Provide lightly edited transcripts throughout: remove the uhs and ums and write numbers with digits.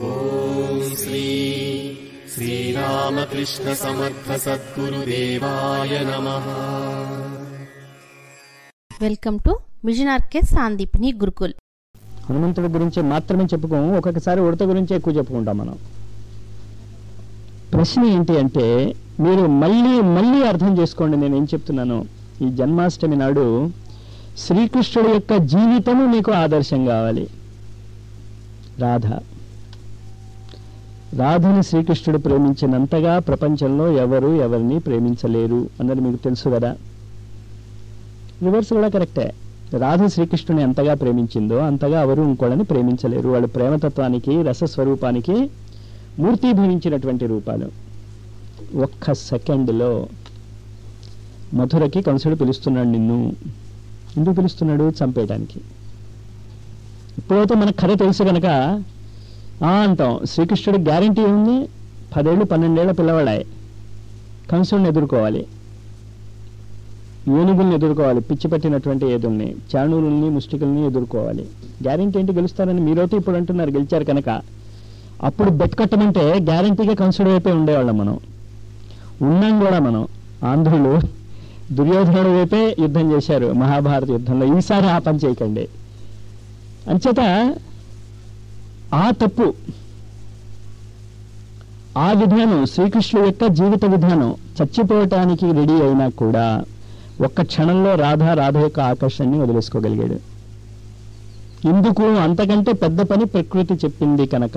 ఓం శ్రీ శ్రీరామకృష్ణ సమర్థ సద్గురుదేవాయ నమః. Welcome to mission RK Sandipani Gurukul. హనుమంతుడి గురించి మాత్రమే చెప్పుకోము, ఒక్కొక్కసారి ఉడత గురించి ఎక్కువ చెప్పుకుంటాం మనం. ప్రశ్న ఏంటి అంటే, మీరు మళ్ళీ అర్థం చేసుకోండి నేను ఏం చెప్తున్నాను. ఈ జన్మాష్టమి నాడు శ్రీకృష్ణుడి యొక్క జీవితము మీకు ఆదర్శం కావాలి. రాధని శ్రీకృష్ణుడు ప్రేమించినంతగా ప్రపంచంలో ఎవరిని ప్రేమించలేరు అన్నది మీకు తెలుసు కదా. రివర్స్ కూడా కరెక్టే. రాధ శ్రీకృష్ణుని ఎంతగా ప్రేమించిందో అంతగా ఎవరు ఇంకోళ్ళని ప్రేమించలేరు. వాళ్ళ ప్రేమతత్వానికి రసస్వరూపానికి మూర్తీభవించినటువంటి రూపాలు. ఒక్క సెకండ్లో మధురకి కంసుడు పిలుస్తున్నాడు నిన్ను. ఎందుకు పిలుస్తున్నాడు? చంపేయడానికి. ఇప్పుడైతే మనకు కథ తెలుసు కనుక అంటాం. శ్రీకృష్ణుడి గ్యారంటీ ఉంది. 10 ఏళ్ళు 12 ఏళ్ల పిల్లవాడాయి. కంసుడిని ఎదుర్కోవాలి, ఏనుగుల్ని ఎదుర్కోవాలి, పిచ్చి పట్టినటువంటి ఏదుల్ని, చాణూరుల్ని, ముష్టికుల్ని ఎదుర్కోవాలి. గ్యారంటీ ఏంటి? గెలుస్తారని మీరైతే ఇప్పుడు అంటున్నారు, గెలిచారు కనుక. అప్పుడు బెట్ కట్టమంటే గ్యారంటీగా కంసుడి వైపే ఉండేవాళ్ళం మనం. ఉన్నాం కూడా మనం. ఆంధ్రులు దుర్యోధనుడి వైపే యుద్ధం చేశారు మహాభారత యుద్ధంలో. ఈసారి ఆ పని చేయకండి. అంచేత ఆ తప్పు, ఆ విధానం, శ్రీకృష్ణుడు యొక్క జీవిత విధానం చచ్చిపోవటానికి రెడీ అయినా కూడా ఒక్క క్షణంలో రాధ యొక్క ఆకర్షణని వదిలేసుకోగలిగాడు. ఎందుకు? అంతకంటే పెద్ద పని ప్రకృతి చెప్పింది కనుక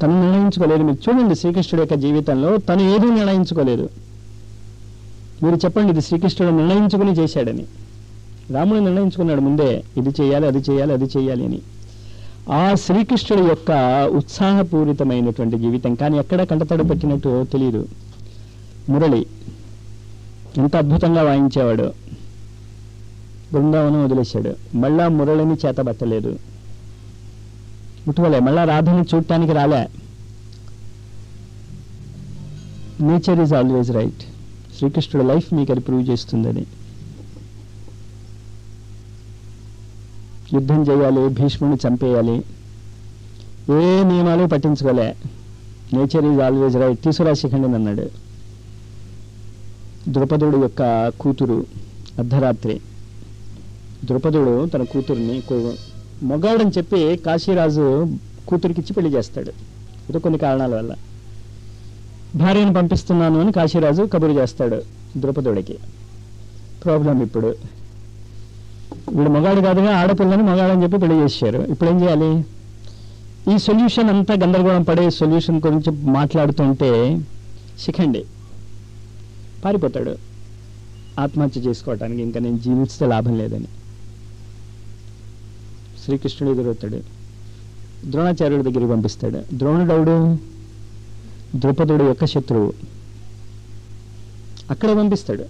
తను నిర్ణయించుకోలేదు. మీరు చూడండి, శ్రీకృష్ణుడి యొక్క జీవితంలో తను ఏదీ నిర్ణయించుకోలేదు. మీరు చెప్పండి, ఇది శ్రీకృష్ణుడు నిర్ణయించుకుని చేశాడని. రాముడు నిర్ణయించుకున్నాడు ముందే, ఇది చేయాలి, అది చేయాలి, అది చేయాలి అని. ఆ శ్రీకృష్ణుడి యొక్క ఉత్సాహపూరితమైనటువంటి జీవితం కానీ ఎక్కడ కంటతడి పెట్టినట్టు తెలియదు. మురళి ఎంత అద్భుతంగా వాయించేవాడు. బృందావనం వదిలేశాడు. మళ్ళా మురళిని చేతబట్టలేదు, ముట్టుకోలే. మళ్ళా రాధని చూడటానికి రాలే. Nature is always right. శ్రీకృష్ణుడు లైఫ్ మీకు అది ప్రూవ్ చేస్తుందని. యుద్ధం చేయాలి, భీష్ముడిని చంపేయాలి, ఏ నియమాలు పట్టించుకోలే. Nature is always right. తీసుకురా శిఖండిని అన్నాడు. ద్రుపదుడు యొక్క కూతురు అర్ధరాత్రి, ద్రుపదుడు తన కూతుర్ని మొగాడని చెప్పి కాశీరాజు కూతురికిచ్చి పెళ్లి చేస్తాడు. ఇది కొన్ని కారణాల వల్ల. భార్యను పంపిస్తున్నాను అని కాశీరాజు కబురు చేస్తాడు ద్రుపదుడికి. ప్రాబ్లం ఇప్పుడు వీడు మొగాడు కాదుగా, ఆడపిల్లని మొగాడని చెప్పి పెళ్లి చేశారు. ఇప్పుడు ఏం చేయాలి? ఈ సొల్యూషన్ అంతా గందరగోళం పడే సొల్యూషన్ గురించి మాట్లాడుతుంటే శిఖండి పారిపోతాడు ఆత్మహత్య చేసుకోవటానికి. ఇంకా నేను జీవిస్తే లాభం లేదని. శ్రీకృష్ణుడు ఎదురవుతాడు, ద్రోణాచార్యుడి దగ్గరికి పంపిస్తాడు. ద్రోణుడవుడు ద్రుపదుడు యొక్క శత్రువు. అక్కడ పంపిస్తాడు.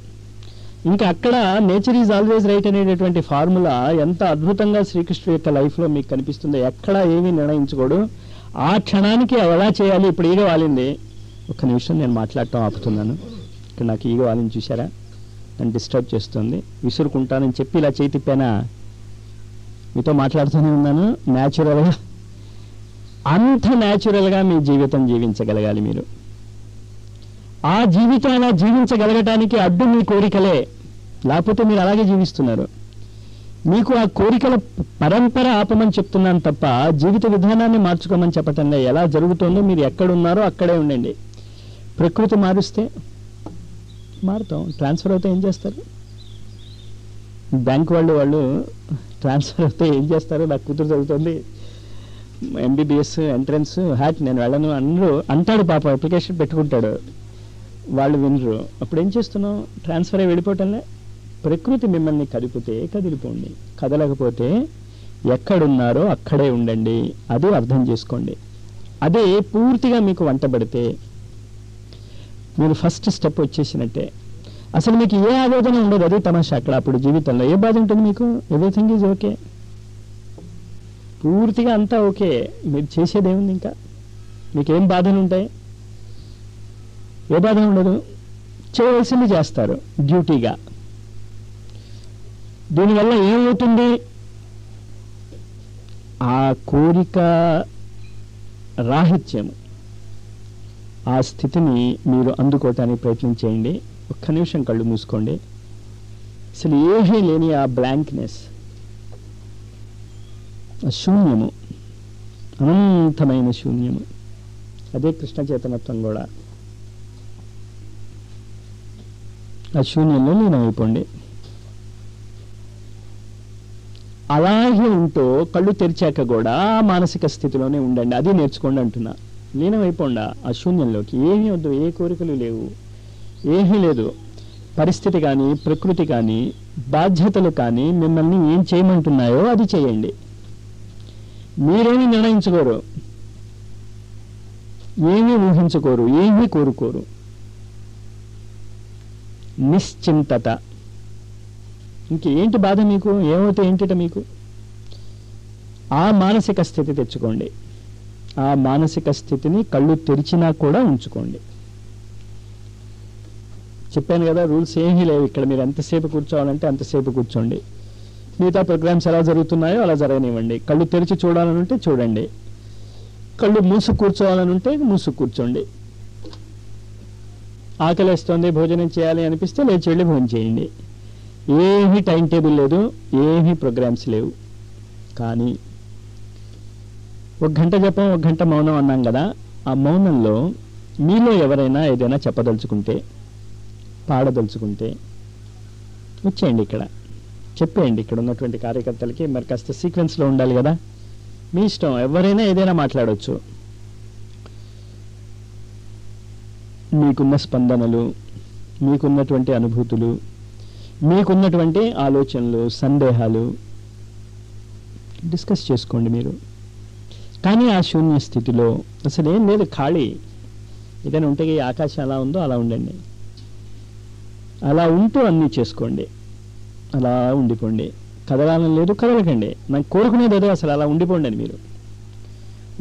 ఇంకా అక్కడ నేచర్ ఈజ్ ఆల్వేజ్ రైట్ అనేటటువంటి ఫార్ములా ఎంత అద్భుతంగా శ్రీకృష్ణుడు యొక్క లైఫ్లో మీకు కనిపిస్తుందో. ఎక్కడ ఏమీ నిర్ణయించుకోడు. ఆ క్షణానికి ఎలా చేయాలి. ఇప్పుడు ఈగ వాలింది. ఒక్క నిమిషం నేను మాట్లాడటం ఆపుతున్నాను. ఇక్కడ నాకు ఈగ వాలింది చూసారా, నన్ను డిస్టర్బ్ చేస్తుంది. విసురుకుంటానని చెప్పి ఇలా చేయి తిప్పానా? మీతో మాట్లాడుతూనే ఉన్నాను. న్యాచురల్గా, అంత న్యాచురల్గా మీ జీవితం జీవించగలగాలి మీరు. ఆ జీవితాన్ని జీవించగలగటానికి అడ్డు మీ కోరికలే. లేకపోతే మీరు అలాగే జీవిస్తున్నారు. మీకు ఆ కోరికల పరంపర ఆపమని చెప్తున్నాను తప్ప జీవిత విధానాన్ని మార్చుకోమని చెప్పటంలో. ఎలా జరుగుతుందో మీరు ఎక్కడున్నారో అక్కడే ఉండండి. ప్రకృతి మారుస్తే మారుతాం. ట్రాన్స్ఫర్ అవుతే ఏం చేస్తారు? బ్యాంక్ వాళ్ళు ట్రాన్స్ఫర్ అవుతే ఏం చేస్తారు? నాకు కూతురు చదువుతుంది, MBBS ఎంట్రన్స్ హ్యాట్, నేను వెళ్ళను అందరూ అంటాడు. పాప అప్లికేషన్ పెట్టుకుంటాడు, వాళ్ళు వినరు. అప్పుడు ఏం చేస్తున్నాం? ట్రాన్స్ఫర్ అయ్యి వెళ్ళిపోవటంలే. ప్రకృతి మిమ్మల్ని కదిపితే కదిలిపోండి, కదలకపోతే ఎక్కడున్నారో అక్కడే ఉండండి. అదే అర్థం చేసుకోండి. అదే పూర్తిగా మీకు వంటబడితే మీరు ఫస్ట్ స్టెప్ వచ్చేసినట్టే. అసలు మీకు ఏ ఆవేదన ఉండదు. అదే తమాషా అక్కడ. అప్పుడు జీవితంలో ఏ బాధ ఉంటుంది మీకు? Everything is okay. పూర్తిగా అంతా ఓకే. మీరు చేసేదేముంది? ఇంకా మీకేం బాధలు ఉంటాయి? ఏ బాధ ఉండదు. చేయవలసింది చేస్తారు డ్యూటీగా. దీనివల్ల ఏమవుతుంది? ఆ కోరిక రాహిత్యము, ఆ స్థితిని మీరు అందుకోవటానికి ప్రయత్నం చేయండి. ఒక్క నిమిషం కళ్ళు మూసుకోండి. అసలు ఏమీ లేని ఆ బ్లాంక్నెస్, ఆ శూన్యము, అనంతమైన శూన్యము, అదే కృష్ణ చైతన్యత్వం కూడా. ఆ శూన్యంలో లీనమైపోండి. అలాగే ఉంటూ కళ్ళు తెరిచాక కూడా ఆ మానసిక స్థితిలోనే ఉండండి. అది నేర్చుకోండి అంటున్నా. లీనమైపోండా ఆ శూన్యంలోకి. ఏమీ వద్దు, ఏ కోరికలు లేవు, ఏమీ లేదు. పరిస్థితి కానీ, ప్రకృతి కానీ, బాధ్యతలు కానీ మిమ్మల్ని ఏం చేయమంటున్నాయో అది చేయండి. మీరేమీ నిర్ణయించుకోరు, ఏమీ ఊహించుకోరు, ఏమీ కోరుకోరు. నిశ్చింతత. ఇంకేంటి బాధ మీకు? ఏమైతే ఏంటిట మీకు? ఆ మానసిక స్థితి తెచ్చుకోండి. ఆ మానసిక స్థితిని కళ్ళు తెరిచినా కూడా ఉంచుకోండి. చెప్పాను కదా, రూల్స్ ఏమీ లేవు ఇక్కడ. మీరు ఎంతసేపు కూర్చోవాలంటే అంతసేపు కూర్చోండి. మిగతా ప్రోగ్రామ్స్ ఎలా జరుగుతున్నాయో అలా జరగనివ్వండి. కళ్ళు తెరిచి చూడాలనుంటే చూడండి, కళ్ళు మూసు కూర్చోవాలనుంటే మూసు కూర్చోండి. ఆకలిస్తోంది, భోజనం చేయాలి అనిపిస్తే లేచి వెళ్ళి భోజనం చేయండి. ఏమీ టైం టేబుల్ లేదు, ఏమీ ప్రోగ్రామ్స్ లేవు. కానీ 1 గంట జపం, 1 గంట మౌనం అన్నాం కదా. ఆ మౌనంలో మీలో ఎవరైనా ఏదైనా చెప్పదలుచుకుంటే, పాడదలుచుకుంటే వచ్చేయండి, ఇక్కడ చెప్పేయండి. ఇక్కడ ఉన్నటువంటి కార్యకర్తలకి మరి కాస్త సీక్వెన్స్లో ఉండాలి కదా. మీ ఇష్టం, ఎవరైనా ఏదైనా మాట్లాడవచ్చు. మీకున్న స్పందనలు, మీకున్నటువంటి అనుభూతులు, మీకున్నటువంటి ఆలోచనలు, సందేహాలు డిస్కస్ చేసుకోండి మీరు. కానీ ఆ శూన్య స్థితిలో అసలు ఏం లేదు, ఖాళీ. ఏదైనా ఉంటే ఈ ఆకాశం ఎలా ఉందో అలా ఉండండి. అలా ఉంటూ అన్నీ చేసుకోండి. అలా ఉండిపోండి. కదలాలని లేదు, కదలకండి. నాకు కోరుకునేది అదే, అసలు అలా ఉండిపోండి అని. మీరు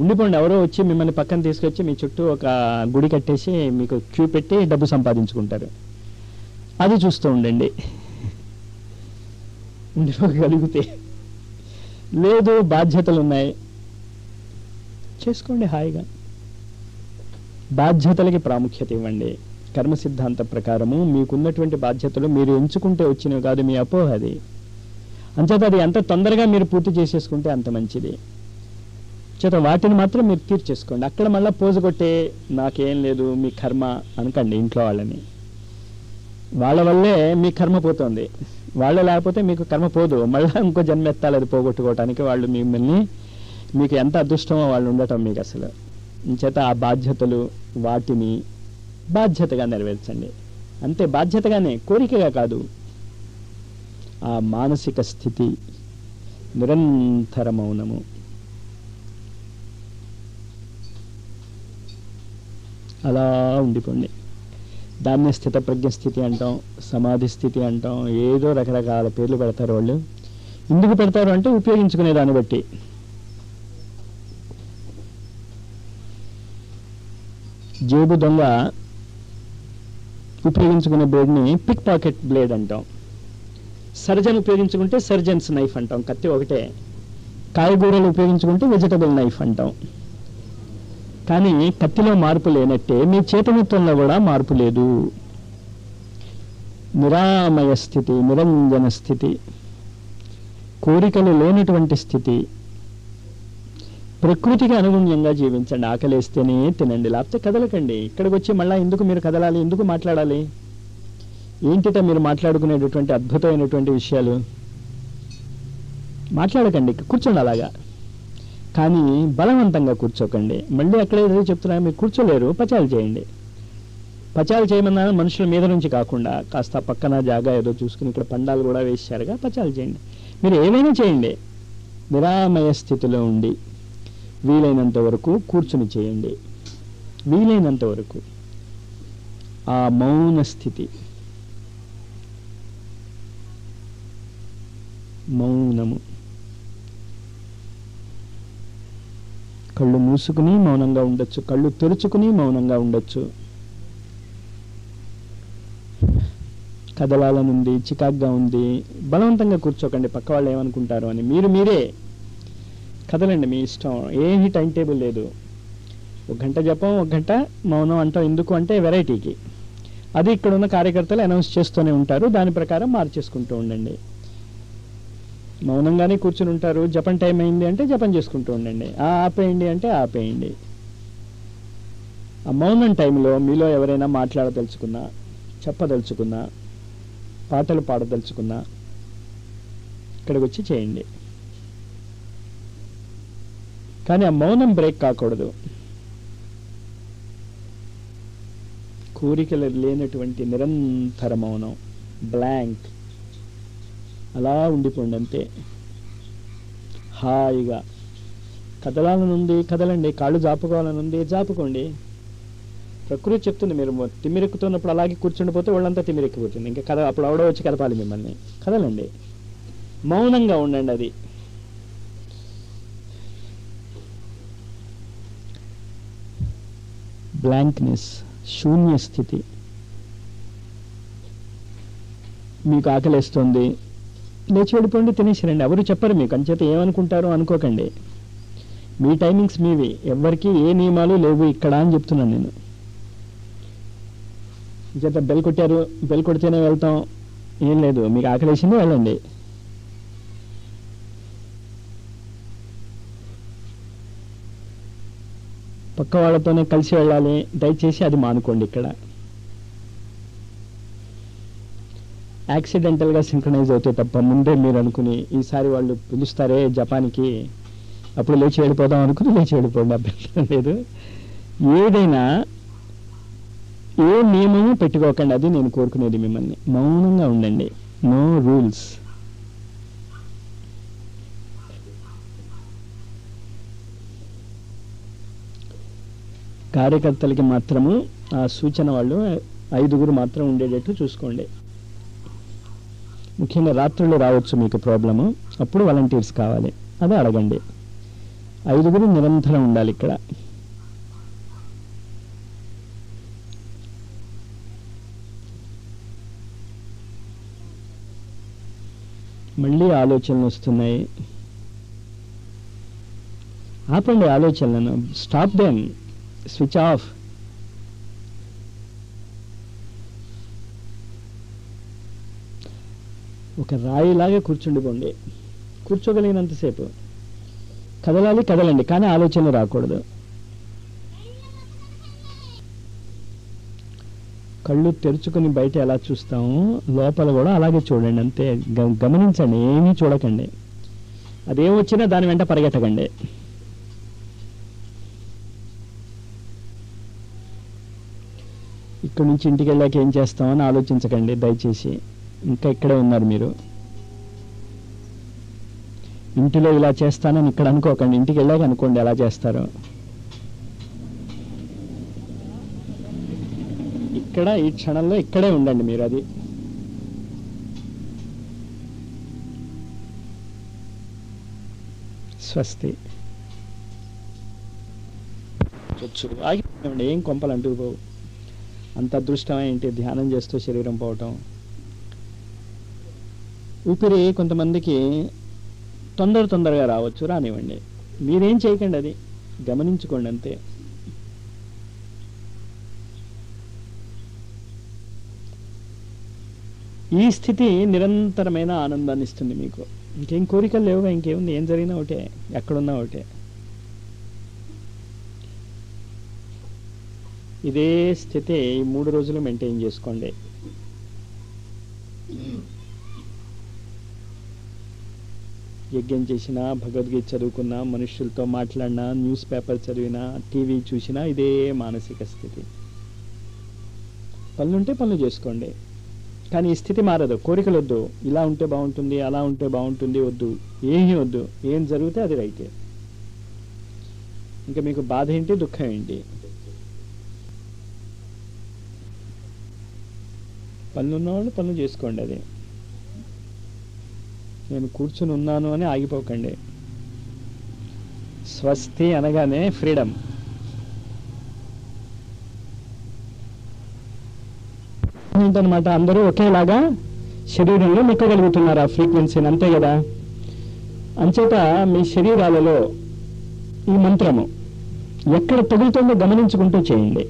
ఉండిపోండి. ఎవరో వచ్చి మిమ్మల్ని పక్కన తీసుకొచ్చి మీ చుట్టూ ఒక గుడి కట్టేసి మీకు క్యూ పెట్టి డబ్బు సంపాదించుకుంటారు. అది చూస్తూ ఉండండి. ఉండిపోగలిగితే. లేదు, బాధ్యతలు ఉన్నాయి, చేసుకోండి హాయిగా. బాధ్యతలకి ప్రాముఖ్యత ఇవ్వండి. కర్మ సిద్ధాంత ప్రకారము మీకున్నటువంటి బాధ్యతలు మీరు ఎంచుకుంటే వచ్చినవి కాదు, మీ అపోహ అది. అంచేత అది ఎంత తొందరగా మీరు పూర్తి చేసేసుకుంటే అంత మంచిది. చేత వాటిని మాత్రం మీరు తీర్చేసుకోండి. అక్కడ మళ్ళీ పోజు కొట్టే నాకేం లేదు మీ కర్మ అనకండి ఇంట్లో వాళ్ళని. వాళ్ళ వల్లే మీ కర్మ పోతుంది. వాళ్ళే లేకపోతే మీకు కర్మ పోదు. మళ్ళీ ఇంకో జన్మ ఎత్తాలి అది పోగొట్టుకోవటానికి. వాళ్ళు మిమ్మల్ని, మీకు ఎంత అదృష్టమో వాళ్ళు ఉండటం మీకు అసలు. చేత ఆ బాధ్యతలు, వాటిని బాధ్యతగా నెరవేర్చండి. అంతే, బాధ్యతగానే, కోరికగా కాదు. ఆ మానసిక స్థితి, నిరంతర మౌనము. అలా ఉండిపోండి. దాన్నే స్థితప్రజ్ఞ స్థితి అంటాం, సమాధి స్థితి అంటాం, ఏదో రకరకాల పేర్లు పెడతారు వాళ్ళు. ఎందుకు పెడతారు అంటే ఉపయోగించుకునే దాన్ని బట్టి. జేబు దొంగ ఉపయోగించుకునే బ్లేడ్ని పిక్ పాకెట్ బ్లేడ్ అంటాం. సర్జన్ ఉపయోగించుకుంటే సర్జన్స్ నైఫ్ అంటాం, కత్తి ఒకటే. కాయగూరలు ఉపయోగించుకుంటే వెజిటబుల్ నైఫ్ అంటాం. కానీ కత్తిలో మార్పు లేనట్టే మీ చేతనత్వంలో కూడా మార్పు లేదు. నిరామయ స్థితి, నిరంజన స్థితి, కోరికలు లేనటువంటి స్థితి. ప్రకృతికి అనుగుణ్యంగా జీవించండి. ఆకలేస్తేనే తినండి, లేకపోతే కదలకండి. ఇక్కడికి వచ్చి మళ్ళీ ఎందుకు మీరు కదలాలి, ఎందుకు మాట్లాడాలి? ఏంటిట మీరు మాట్లాడుకునేటటువంటి అద్భుతమైనటువంటి విషయాలు? మాట్లాడకండి, కూర్చోండి అలాగా. కానీ బలవంతంగా కూర్చోకండి. మళ్ళీ అక్కడే ఏదో చెప్తున్నా, మీరు కూర్చోలేరు, పచాలు చేయండి. పచాలు చేయమన్నా మనుషుల మీద నుంచి కాకుండా కాస్త పక్కన జాగా ఏదో చూసుకుని, ఇక్కడ పండాలు కూడా వేసారుగా, పచాలు చేయండి. మీరు ఏమైనా చేయండి. నిరామయ స్థితిలో ఉండి వీలైనంత వరకు కూర్చుని చేయండి. వీలైనంత వరకు ఆ మౌన స్థితి, మౌనము. కళ్ళు మూసుకుని మౌనంగా ఉండొచ్చు, కళ్ళు తెరుచుకుని మౌనంగా ఉండొచ్చు. కదలాలనుంది, చికాగ్గా ఉంది, బలవంతంగా కూర్చోకండి పక్క వాళ్ళు ఏమనుకుంటారు అని. మీరే కదలండి, మీ ఇష్టం. ఏమీ టైం టేబుల్ లేదు. 1 గంట జపం 1 గంట మౌనం అంటాం. ఎందుకు అంటే వెరైటీకి. అది ఇక్కడ ఉన్న కార్యకర్తలు అనౌన్స్ చేస్తూనే ఉంటారు. దాని ప్రకారం మార్చేసుకుంటూ ఉండండి. మౌనంగానే కూర్చుని ఉంటారు. జపం టైం అయింది అంటే జపం చేసుకుంటూ ఉండండి. ఆపేయండి అంటే ఆపేయండి. ఆ మౌనం టైంలో మీలో ఎవరైనా మాట్లాడదలుచుకున్నా, చెప్పదలుచుకున్నా, పాటలు పాడదలుచుకున్నా ఇక్కడికి వచ్చి చేయండి. కానీ ఆ మౌనం బ్రేక్ కాకూడదు. కోరికలు లేనటువంటి నిరంతర మౌనం, బ్లాంక్, అలా ఉండిపోండి అంతే. హాయిగా కదలాలనుంది కదలండి, కాళ్ళు జాపుకోవాలనుంది జాపుకోండి. ప్రకృతి చెప్తుంది. మీరు తిమ్మిరెక్కుతున్నప్పుడు అలాగే కూర్చుండిపోతే వాళ్ళంతా తిమ్మిరెక్కిపోతుంది. ఇంకా అప్పుడు ఆవిడ వచ్చి కదపాలి మిమ్మల్ని. కదలండి, మౌనంగా ఉండండి. అది బ్లాంక్నెస్, శూన్య స్థితి. మీకు ఆకలిస్తుంది, లేచి వెళ్ళిపోండి, తినేసిరండి. ఎవరు చెప్పరు మీకు. అంచేత ఏమనుకుంటారో అనుకోకండి. మీ టైమింగ్స్ మీవి. ఎవరికి ఏ నియమాలు లేవు ఇక్కడ అని చెప్తున్నాను నేను. చేత బెల్ కొట్టారు, బెల్ కొడితేనే వెళ్తాం ఏం లేదు. మీకు ఆకలేసింది వెళ్ళండి. పక్క వాళ్ళతోనే కలిసి వెళ్ళాలి. దయచేసి అది మానుకోండి. ఇక్కడ యాక్సిడెంటల్గా సింక్రనైజ్ అవుతే తప్ప ముందే మీరు అనుకుని ఈసారి వాళ్ళు పిలుస్తారే జపానికి అప్పుడు లేచి వెళ్ళిపోదాం అనుకుని లేచి వెళ్ళిపోండి. అభ్యంతరం లేదు. ఏదైనా ఏ నియమము పెట్టుకోకండి. అది నేను కోరుకునేది మిమ్మల్ని. మౌనంగా ఉండండి. No rules. కార్యకర్తలకి మాత్రము ఆ సూచన వాళ్ళు 5 మాత్రం ఉండేటట్టు చూసుకోండి. ముఖ్యంగా రాత్రులు రావచ్చు మీకు ప్రాబ్లము. అప్పుడు వాలంటీర్స్ కావాలి. అదే అడగండి. 5 నిరంతరం ఉండాలి ఇక్కడ. మళ్ళీ ఆలోచనలు వస్తున్నాయి. ఆపండి ఆలోచనలను. Stop them. Switch off. ఒక రాయిలాగా కూర్చుండిపోండి. కూర్చోగలిగినంతసేపు. కదలాలి, కదలండి, కానీ ఆలోచనలు రాకూడదు. కళ్ళు తెరుచుకుని బయట ఎలా చూస్తామో లోపల కూడా అలాగే చూడండి అంతే. గమనించండి, ఏమీ చూడకండి. అదేం వచ్చినా దాని వెంట పరిగెట్టకండి. ఇక్కడి నుంచి ఇంటికి వెళ్ళాక ఏం చేస్తామని ఆలోచించకండి దయచేసి. ఇంకా ఇక్కడే ఉన్నారు మీరు. ఇంటిలో ఇలా చేస్తానని ఇక్కడ అనుకోకండి. ఇంటికి వెళ్ళాక అనుకోండి ఎలా చేస్తారో. ఇక్కడ ఈ క్షణంలో ఇక్కడే ఉండండి మీరు. అది స్వస్తి. ఆగిపోండి. ఏం కొంపలు అంటూ పోవు. అంత అదృష్టం ఏంటి ధ్యానం చేస్తూ శరీరం పోవటం. ఊపిరి కొంతమందికి తొందరగా రావచ్చు, రానివ్వండి. మీరేం చేయకండి, అది గమనించుకోండి అంతే. ఈ స్థితి నిరంతరమైన ఆనందాన్ని ఇస్తుంది మీకు. ఇంకేం కోరికలు లేవుగా. ఇంకేముంది? ఏం జరిగినా ఒకటే, ఎక్కడున్నా ఒకటే. ఇదే స్థితి 3 రోజులు మెయింటైన్ చేసుకోండి. యజ్ఞం చేసినా, భగవద్గీత చదువుకున్నా, మనుషులతో మాట్లాడినా, న్యూస్ పేపర్ చదివినా, టీవీ చూసినా ఇదే మానసిక స్థితి. పనులుంటే పనులు చేసుకోండి, కానీ ఈ స్థితి మారదు. కోరికలు వద్దు. ఇలా ఉంటే బాగుంటుంది, అలా ఉంటే బాగుంటుంది వద్దు. ఏమీ వద్దు. ఏం జరిగితే అది రైతే. ఇంకా మీకు బాధ ఏంటి, దుఃఖం ఏంటి? పనులు ఉన్నవాళ్ళు పనులు చేసుకోండి. అది నేను కూర్చుని ఉన్నాను అని ఆగిపోకండి. స్వస్తి అనగానే ఫ్రీడమ్. ఏంటనమాట, అందరూ ఒకేలాగా శరీరంలో నిక్కగలుగుతున్నారు ఆ ఫ్రీక్వెన్సీని, అంతే కదా. అంచేత మీ శరీరాలలో ఈ మంత్రము ఎక్కడ తగులుతుందో గమనించుకుంటూ చేయండి.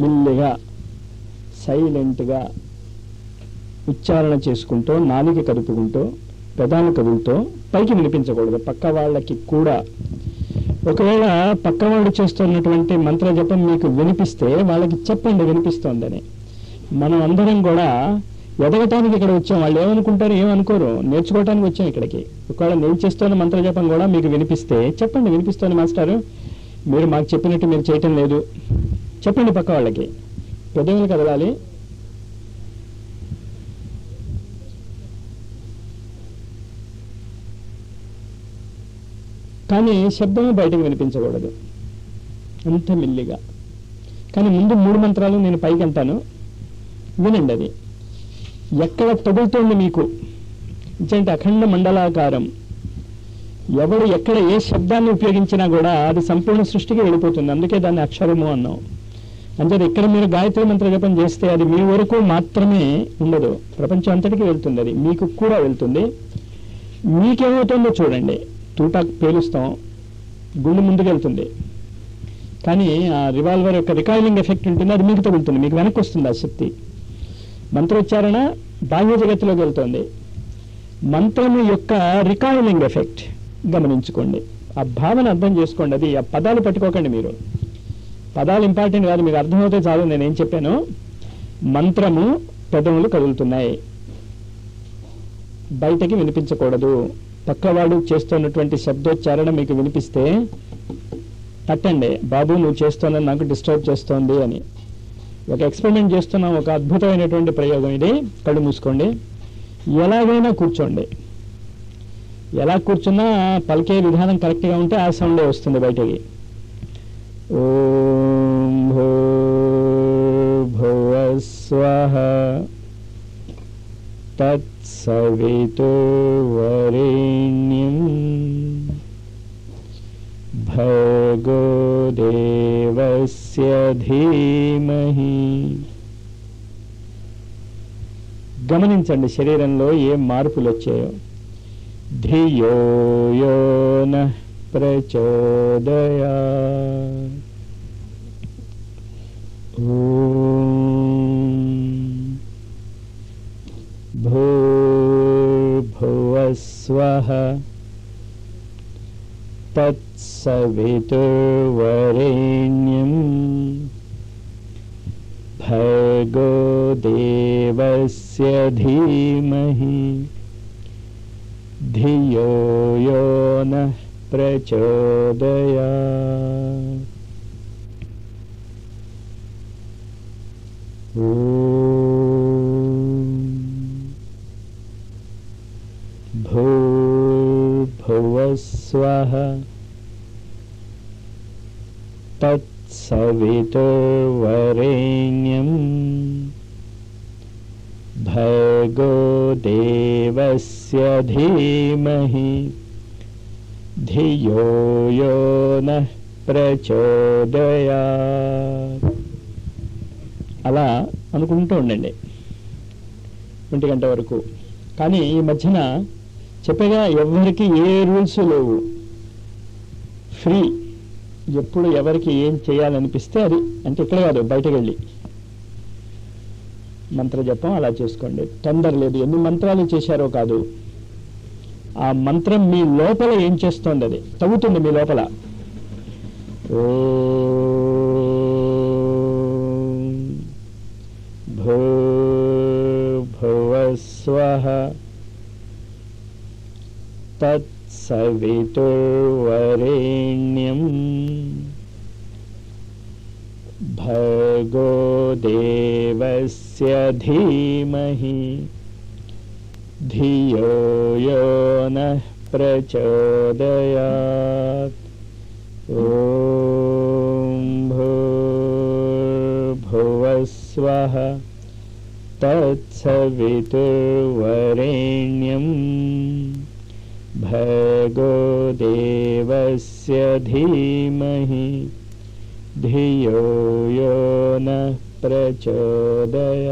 మెల్లిగా సైలెంట్గా ఉచ్చారణ చేసుకుంటూ, నాలుక కదుపుకుంటూ, పెదాలు కదులుతూ, పైకి వినిపించకూడదు పక్క వాళ్ళకి కూడా. ఒకవేళ పక్కవాడు చేస్తున్నటువంటి మంత్ర జపం మీకు వినిపిస్తే వాళ్ళకి చెప్పండి వినిపిస్తోందని. మనం అందరం కూడా ఎదగటానికి ఇక్కడ వచ్చాం. వాళ్ళు ఏమనుకుంటారు, ఏమనుకోరు, నేర్చుకోవటానికి వచ్చాం ఇక్కడికి. ఒకవేళ నేను చేస్తున్న మంత్ర జపం కూడా మీకు వినిపిస్తే చెప్పండి వినిపిస్తోంది మాస్టారు, మీరు మాకు చెప్పినట్టు మీరు చేయటం లేదు చెప్పండి పక్క వాళ్ళకి. పెదవులు కదలాలి. కానీ శబ్దము బయటకు వినిపించకూడదు, అంత మెల్లిగా. కానీ ముందు 3 మంత్రాలు నేను పైకి అంటాను, వినండి. అది ఎక్కడ తగులుతోంది మీకు అంటే అఖండ మండలాకారం. ఎవడు ఎక్కడ ఏ శబ్దాన్ని ఉపయోగించినా కూడా అది సంపూర్ణ సృష్టికి వెళ్ళిపోతుంది. అందుకే దాన్ని అక్షరము అన్నాం. అంటే ఇక్కడ మీరు గాయత్రి మంత్ర జపం చేస్తే అది మీ వరకు మాత్రమే ఉండదు, ప్రపంచం అంతటికి వెళ్తుంది. అది మీకు కూడా వెళ్తుంది. మీకేమవుతుందో చూడండి. తూటా పేలుస్తాం, గుండె ముందుకెళ్తుంది. కానీ ఆ రివాల్వర్ యొక్క రికాయిలింగ్ ఎఫెక్ట్ ఉంటుంది, అది మీకు తగులుతుంది, మీకు వెనక్కి వస్తుంది ఆ శక్తి. మంత్రోచ్చారణ బాహ్య జగత్తులోకి వెళ్తుంది. మంత్రము యొక్క రికాయిలింగ్ ఎఫెక్ట్ గమనించుకోండి. ఆ భావన అర్థం చేసుకోండి. అది ఆ పదాలు పట్టుకోకండి. మీరు పదాలు ఇంపార్టెంట్ కాదు, మీకు అర్థమవుతే చాలు. నేనేం చెప్పాను, మంత్రము పెదవులు కదులుతున్నాయి, బయటకి వినిపించకూడదు. పక్కవాడు చేస్తున్నటువంటి శబ్దోచ్చారణ మీకు వినిపిస్తే తట్టండి, బాబు నువ్వు చేస్తున్నది నాకు డిస్టర్బ్ చేస్తోంది అని. ఒక ఎక్స్పెరిమెంట్ చేస్తున్నాం, ఒక అద్భుతమైనటువంటి ప్రయోగం ఇది. కళ్ళు మూసుకోండి, ఎలాగైనా కూర్చోండి. ఎలా కూర్చున్నా పలికే విధానం కరెక్ట్గా ఉంటే ఆ సౌండే వస్తుంది బయటకి. ఓం భూర్భువస్వః తత్సవితుర్వరేణ్యం భర్గో దేవస్య ధీమహి. గమనించండి శరీరంలో ఏ మార్పులు వచ్చాయో. ధియో యో నః ప్రచోదయాత్. భూర్భువస్వః తత్సవితుర్వరేణ్యం భర్గో దేవస్య ధీమహి ధియో యో నః ప్రచోదయాత్. భూర్భువస్వః తత్సవితుర్వరేణ్యం భర్గో దేవస్య ధీమహి ధియో యో నః ప్రచోదయాత్. అలా అనుకుంటూ ఉండండి 1 గంట వరకు. కానీ ఈ మధ్యన చెప్పగా ఎవరికి ఏ రూల్స్ లేవు, ఫ్రీ. ఎప్పుడు ఎవరికి ఏం చేయాలనిపిస్తే అది, అంటే ఇక్కడ కాదు బయటకు వెళ్ళి మంత్ర జపం అలా చేసుకోండి. తొందర లేదు, ఎన్ని మంత్రాలు చేశారో కాదు, ఆ మంత్రం మీ లోపల ఏం చేస్తోంది అది తగ్గుతుంది మీ లోపల. భూర్భువస్వః తత్సవితుర్వరేణ్యం భర్గో దేవస్య ధీమహి ధియో యో నః ప్రచోదయాత్. ఓం భూర్భువస్వః తత్సవితుర్వరేణ్యం భర్గో దేవస్య ధీమహి ధియో యో నః ప్రచోదయాత్.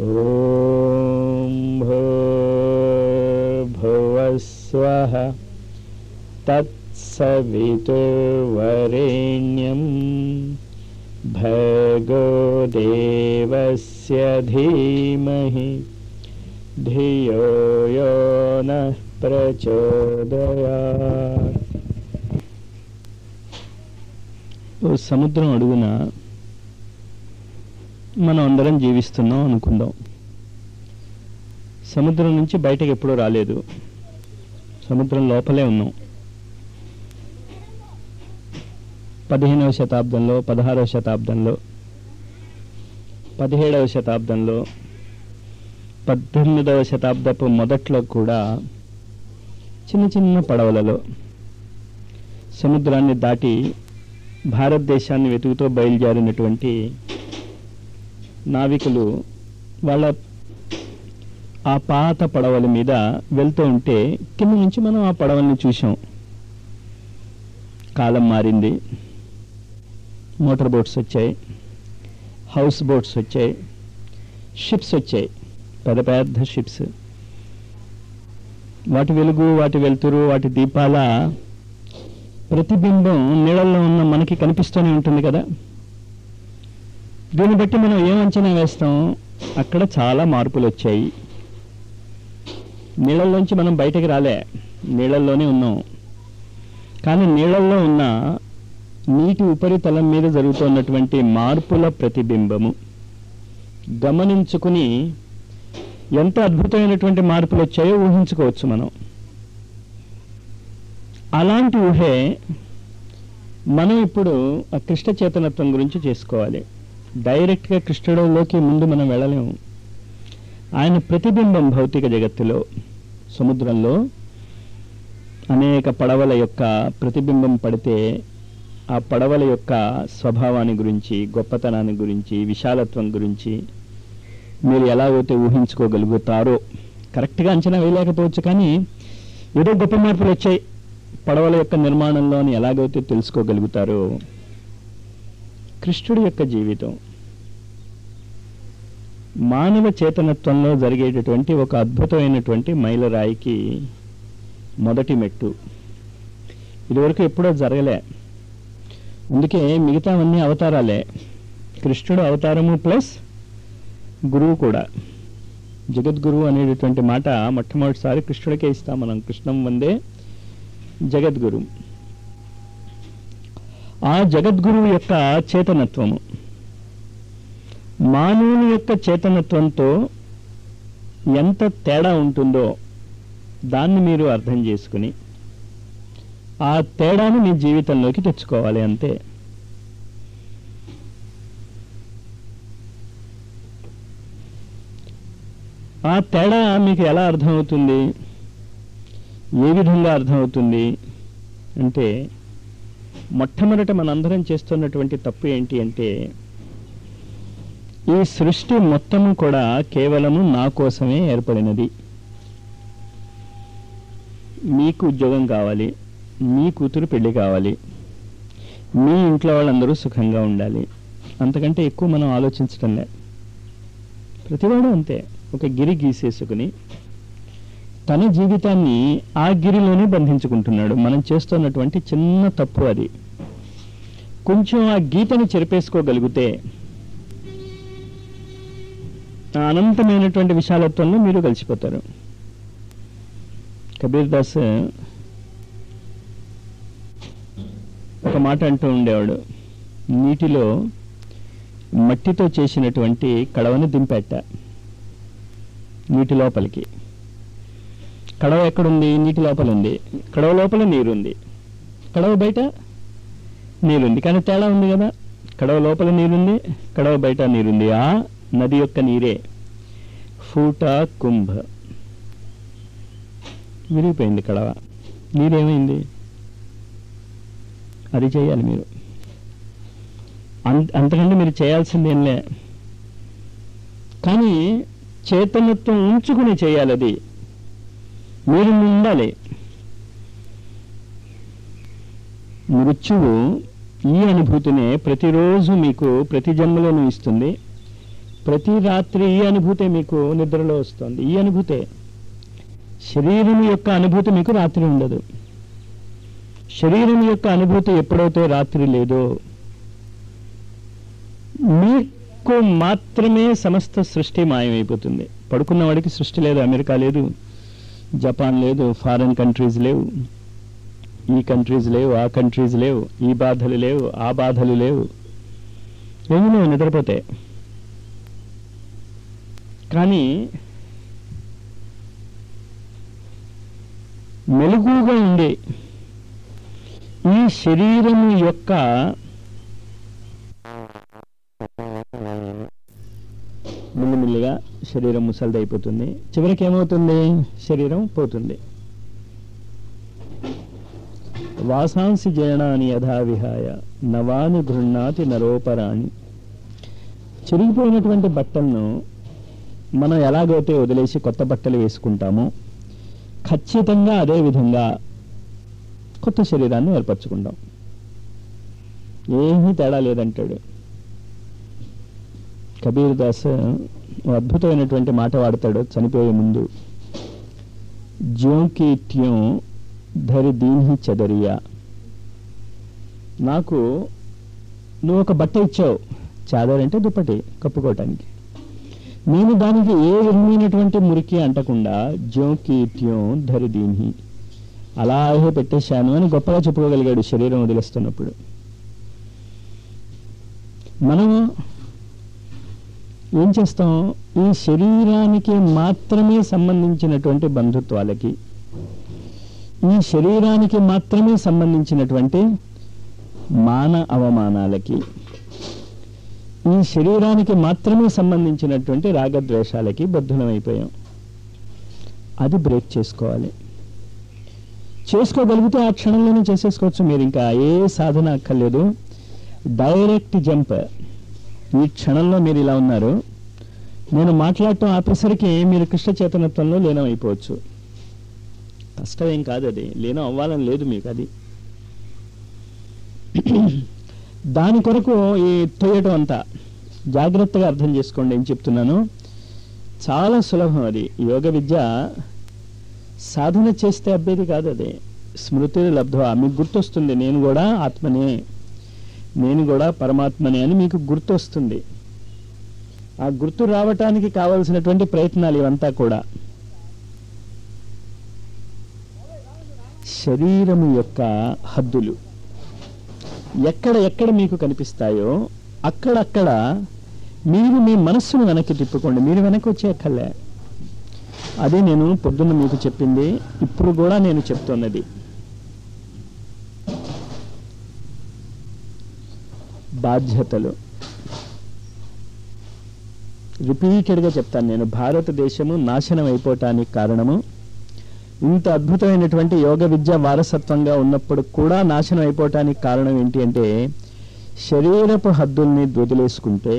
ఓం భూర్భువస్వః తత్సవితుర్వరేణ్యం సవితుర్వరేణ్యం భర్గో దేవస్య ధీమహి ధియో యో నః ప్రచోదయాత్. ఓ సముద్రం అడుగున మనం అందరం జీవిస్తున్నాం అనుకుందాం. సముద్రం నుంచి బయటకు ఎప్పుడూ రాలేదు, సముద్రం లోపలే ఉన్నాం. 15వ శతాబ్దంలో, 16వ శతాబ్దంలో, 17వ శతాబ్దంలో, 18వ శతాబ్దపు మొదట్లో కూడా చిన్న చిన్న పడవలలో సముద్రాన్ని దాటి భారతదేశాన్ని వెతుకుతూ బయలుదేరినటువంటి నావికులు వాళ్ళ ఆ పాత పడవల మీద వెళ్తూ ఉంటే కింద నుంచి మనం ఆ పడవల్ని చూసాం. కాలం మారింది, మోటార్ బోట్స్ వచ్చాయి, హౌస్ బోట్స్ వచ్చాయి, షిప్స్ వచ్చాయి, పెద్ద పెద్ద షిప్స్. వాటి వెలుగు, వాటి వెలుతురు, వాటి దీపాల ప్రతిబింబం నీళ్ళల్లో ఉన్న మనకి కనిపిస్తూనే ఉంటుంది కదా. దీన్ని బట్టి మనం ఏం అంచనా వేస్తాం? అక్కడ చాలా మార్పులు వచ్చాయి. నీళ్ళల్లోంచి మనం బయటకు రాలే, నీళ్ళల్లోనే ఉన్నాం. కానీ నీళ్ళల్లో ఉన్న నీటి ఉపరితలం మీద జరుగుతున్నటువంటి మార్పుల ప్రతిబింబము గమనించుకుని ఎంత అద్భుతమైనటువంటి మార్పులు వచ్చాయో ఊహించుకోవచ్చు మనం. అలాంటి ఊహే మనం ఇప్పుడు ఆ కృష్ణ చేతనత్వం గురించి చేసుకోవాలి. డైరెక్ట్గా కృష్ణుడిలోకి ముందు మనం వెళ్ళలేము. ఆయన ప్రతిబింబం భౌతిక జగత్తులో, సముద్రంలో అనేక పడవల యొక్క ప్రతిబింబం పడితే ఆ పడవల యొక్క స్వభావాన్ని గురించి, గొప్పతనాన్ని గురించి, విశాలత్వం గురించి మీరు ఎలాగైతే ఊహించుకోగలుగుతారో. కరెక్ట్గా అంచనా వేయలేకపోవచ్చు, కానీ ఏదో గొప్ప మార్పులు వచ్చాయి పడవల యొక్క నిర్మాణంలోని ఎలాగైతే తెలుసుకోగలుగుతారో. కృష్ణుడి యొక్క జీవితం మానవ చేతనత్వంలో జరిగేటటువంటి ఒక అద్భుతమైనటువంటి మైలురాయికి మొదటి మెట్టు. ఇదివరకు ఎప్పుడో జరగలే, అందుకే మిగతావన్నీ అవతారాలే. కృష్ణుడు అవతారము ప్లస్ గురువు కూడా. జగద్గురువు అనేటటువంటి మాట మొట్టమొదటిసారి కృష్ణుడికే ఇస్తాం మనం. కృష్ణం వందే జగద్గురు. ఆ జగద్గురువు యొక్క చేతనత్వము మానవుని యొక్క చేతనత్వంతో ఎంత తేడా ఉంటుందో దాన్ని మీరు అర్థం చేసుకుని ఆ తేడాను మీ జీవితంలోకి తెచ్చుకోవాలి, అంతే. ఆ తేడా మీకు ఎలా అర్థమవుతుంది, ఏ విధంగా అర్థమవుతుంది అంటే, మొట్టమొదట మనందరం చేస్తున్నటువంటి తప్పు ఏంటి అంటే, ఈ సృష్టి మొత్తము కూడా కేవలము నా కోసమే ఏర్పడినది. మీకు ఉద్యోగం కావాలి, మీ కూతురు పెళ్లి కావాలి, మీ ఇంట్లో వాళ్ళందరూ సుఖంగా ఉండాలి. అంతకంటే ఎక్కువ మనం ఆలోచించటంలే. ప్రతివాడు అంతే. ఒక గిరి గీసేసుకుని తన జీవితాన్ని ఆ గిరిలోనే బంధించుకుంటున్నాడు. మనం చేస్తున్నటువంటి చిన్న తప్పు అది. కొంచెం ఆ గీతని చెరిపేసుకోగలిగితే ఆ అనంతమైనటువంటి విశాలత్వంలో మీరు కలిసిపోతారు. కబీర్ దాస్ ఒక మాట అంటూ ఉండేవాడు, నీటిలో మట్టితో చేసినటువంటి కడవని దింపెట్ట నీటి లోపలికి. కడవ ఎక్కడుంది? నీటి లోపల ఉంది. కడవ లోపల నీరుంది, కడవ బయట నీరుంది. కానీ తేడా ఉంది కదా, కడవ లోపల నీరుంది, కడవ బయట నీరుంది. ఆ నది యొక్క నీరే ఫూటా కుంభ. విరిగిపోయింది కడవ, నీరేమైంది? అది చేయాలి మీరు. అంతకంటే మీరు చేయాల్సిందేంలే. కానీ చేతనత్వం ఉంచుకుని చేయాలి. అది మీరు ఉండాలి. మృత్యువు ఈ అనుభూతినే ప్రతిరోజు మీకు ప్రతి జన్మలోనూ ఇస్తుంది. ప్రతి రాత్రి ఈ అనుభూతే మీకు నిద్రలో వస్తుంది. ఈ అనుభూతే. శరీరం యొక్క అనుభూతి మీకు రాత్రి ఉండదు. శరీరం యొక్క అనుభూతి ఎప్పుడైతే రాత్రి లేదో మీకు మాత్రమే సమస్త సృష్టి మాయమైపోతుంది. పడుకున్న వాడికి సృష్టి లేదు. అమెరికా లేదు, జపాన్ లేదు, ఫారెన్ కంట్రీస్ లేవు, ఈ కంట్రీస్ లేవు, ఆ కంట్రీస్ లేవు, ఈ బాధలు లేవు, ఆ బాధలు లేవు, ఏమీ లేవు నిద్రపోతే. కానీ మెలకుగా ఉండి ఈ శరీరం యొక్క మెల్లిమెల్లిగా శరీరం ముసలిదైపోతుంది. చివరికి ఏమవుతుంది? శరీరం పోతుంది. వాసాంసి జయనాని యథా విహాయ నవాని గృహ్ణాతి నరోపరాణి. చిరిగిపోయినటువంటి బట్టలను మనం ఎలాగైతే వదిలేసి కొత్త బట్టలు వేసుకుంటామో ఖచ్చితంగా అదే విధంగా కొత్త శరీరాన్ని ఏర్పరచుకుంటాం. ఏమీ తేడా లేదంటాడు కబీర్ దాస్. అద్భుతమైనటువంటి మాట వాడతాడు చనిపోయే ముందు. జ్యోకి ట్యూ ధరి దీని చెదరియా. నాకు నువ్వు ఒక బట్ట ఇచ్చావు, చాదర్ అంటే దుప్పటి కప్పుకోవటానికి. నేను దానికి ఏ విధమైనటువంటి మురికి అంటకుండా జ్యోకి ట్యూ ధరి దీని అలాగే పెట్టేశాను అని గొప్పగా చెప్పుకోగలిగాడు శరీరం వదిలేస్తున్నప్పుడు. మనము ఏం చేస్తాం? ఈ శరీరానికి మాత్రమే సంబంధించినటువంటి బంధుత్వాలకి, ఈ శరీరానికి మాత్రమే సంబంధించినటువంటి మాన అవమానాలకి, ఈ శరీరానికి మాత్రమే సంబంధించినటువంటి రాగద్వేషాలకి బద్ధులమైపోయాం. అది బ్రేక్ చేసుకోవాలి. చేసుకోగలిగితే ఆ క్షణంలోనే చేసేసుకోవచ్చు. మీరు ఇంకా ఏ సాధన అక్కర్లేదు, డైరెక్ట్ జంప్. ఈ క్షణంలో మీరు ఇలా ఉన్నారు, నేను మాట్లాడటం ఆపేసరికి మీరు కృష్ణ చైతన్యత్వంలో లీనం అయిపోవచ్చు. కష్టమేం కాదు, అది లీనం అవ్వాలని లేదు మీకు. అది దాని కొరకు ఈ తోయటం అంతా జాగ్రత్తగా అర్థం చేసుకోండి. ఏం చెప్తున్నాను, చాలా సులభం. అది యోగ విద్య సాధన చేస్తే అబ్బేది కాదు. అది స్మృతి లబ్ధ్వా మీకు గుర్తొస్తుంది, నేను కూడా ఆత్మనే, నేను కూడా పరమాత్మనే అని మీకు గుర్తొస్తుంది. ఆ గుర్తు రావటానికి కావలసినటువంటి ప్రయత్నాలు ఇవంతా కూడా. శరీరము యొక్క హద్దులు ఎక్కడ ఎక్కడ మీకు కనిపిస్తాయో అక్కడక్కడ మీరు మీ మనస్సును వెనక్కి తిప్పుకోండి. మీరు వెనక్కి వచ్చేయక్కర్లే. అదే నేను పొద్దున్న మీకు చెప్పింది, ఇప్పుడు కూడా నేను చెప్తున్నది. బాధ్యతలు రిపీటెడ్గా చెప్తాను నేను. భారతదేశము నాశనం అయిపోవటానికి కారణము, ఇంత అద్భుతమైనటువంటి యోగ విద్య వారసత్వంగా ఉన్నప్పుడు కూడా నాశనం అయిపోవటానికి కారణం ఏంటి అంటే, శరీరపు హద్దుల్ని వదిలేసుకుంటే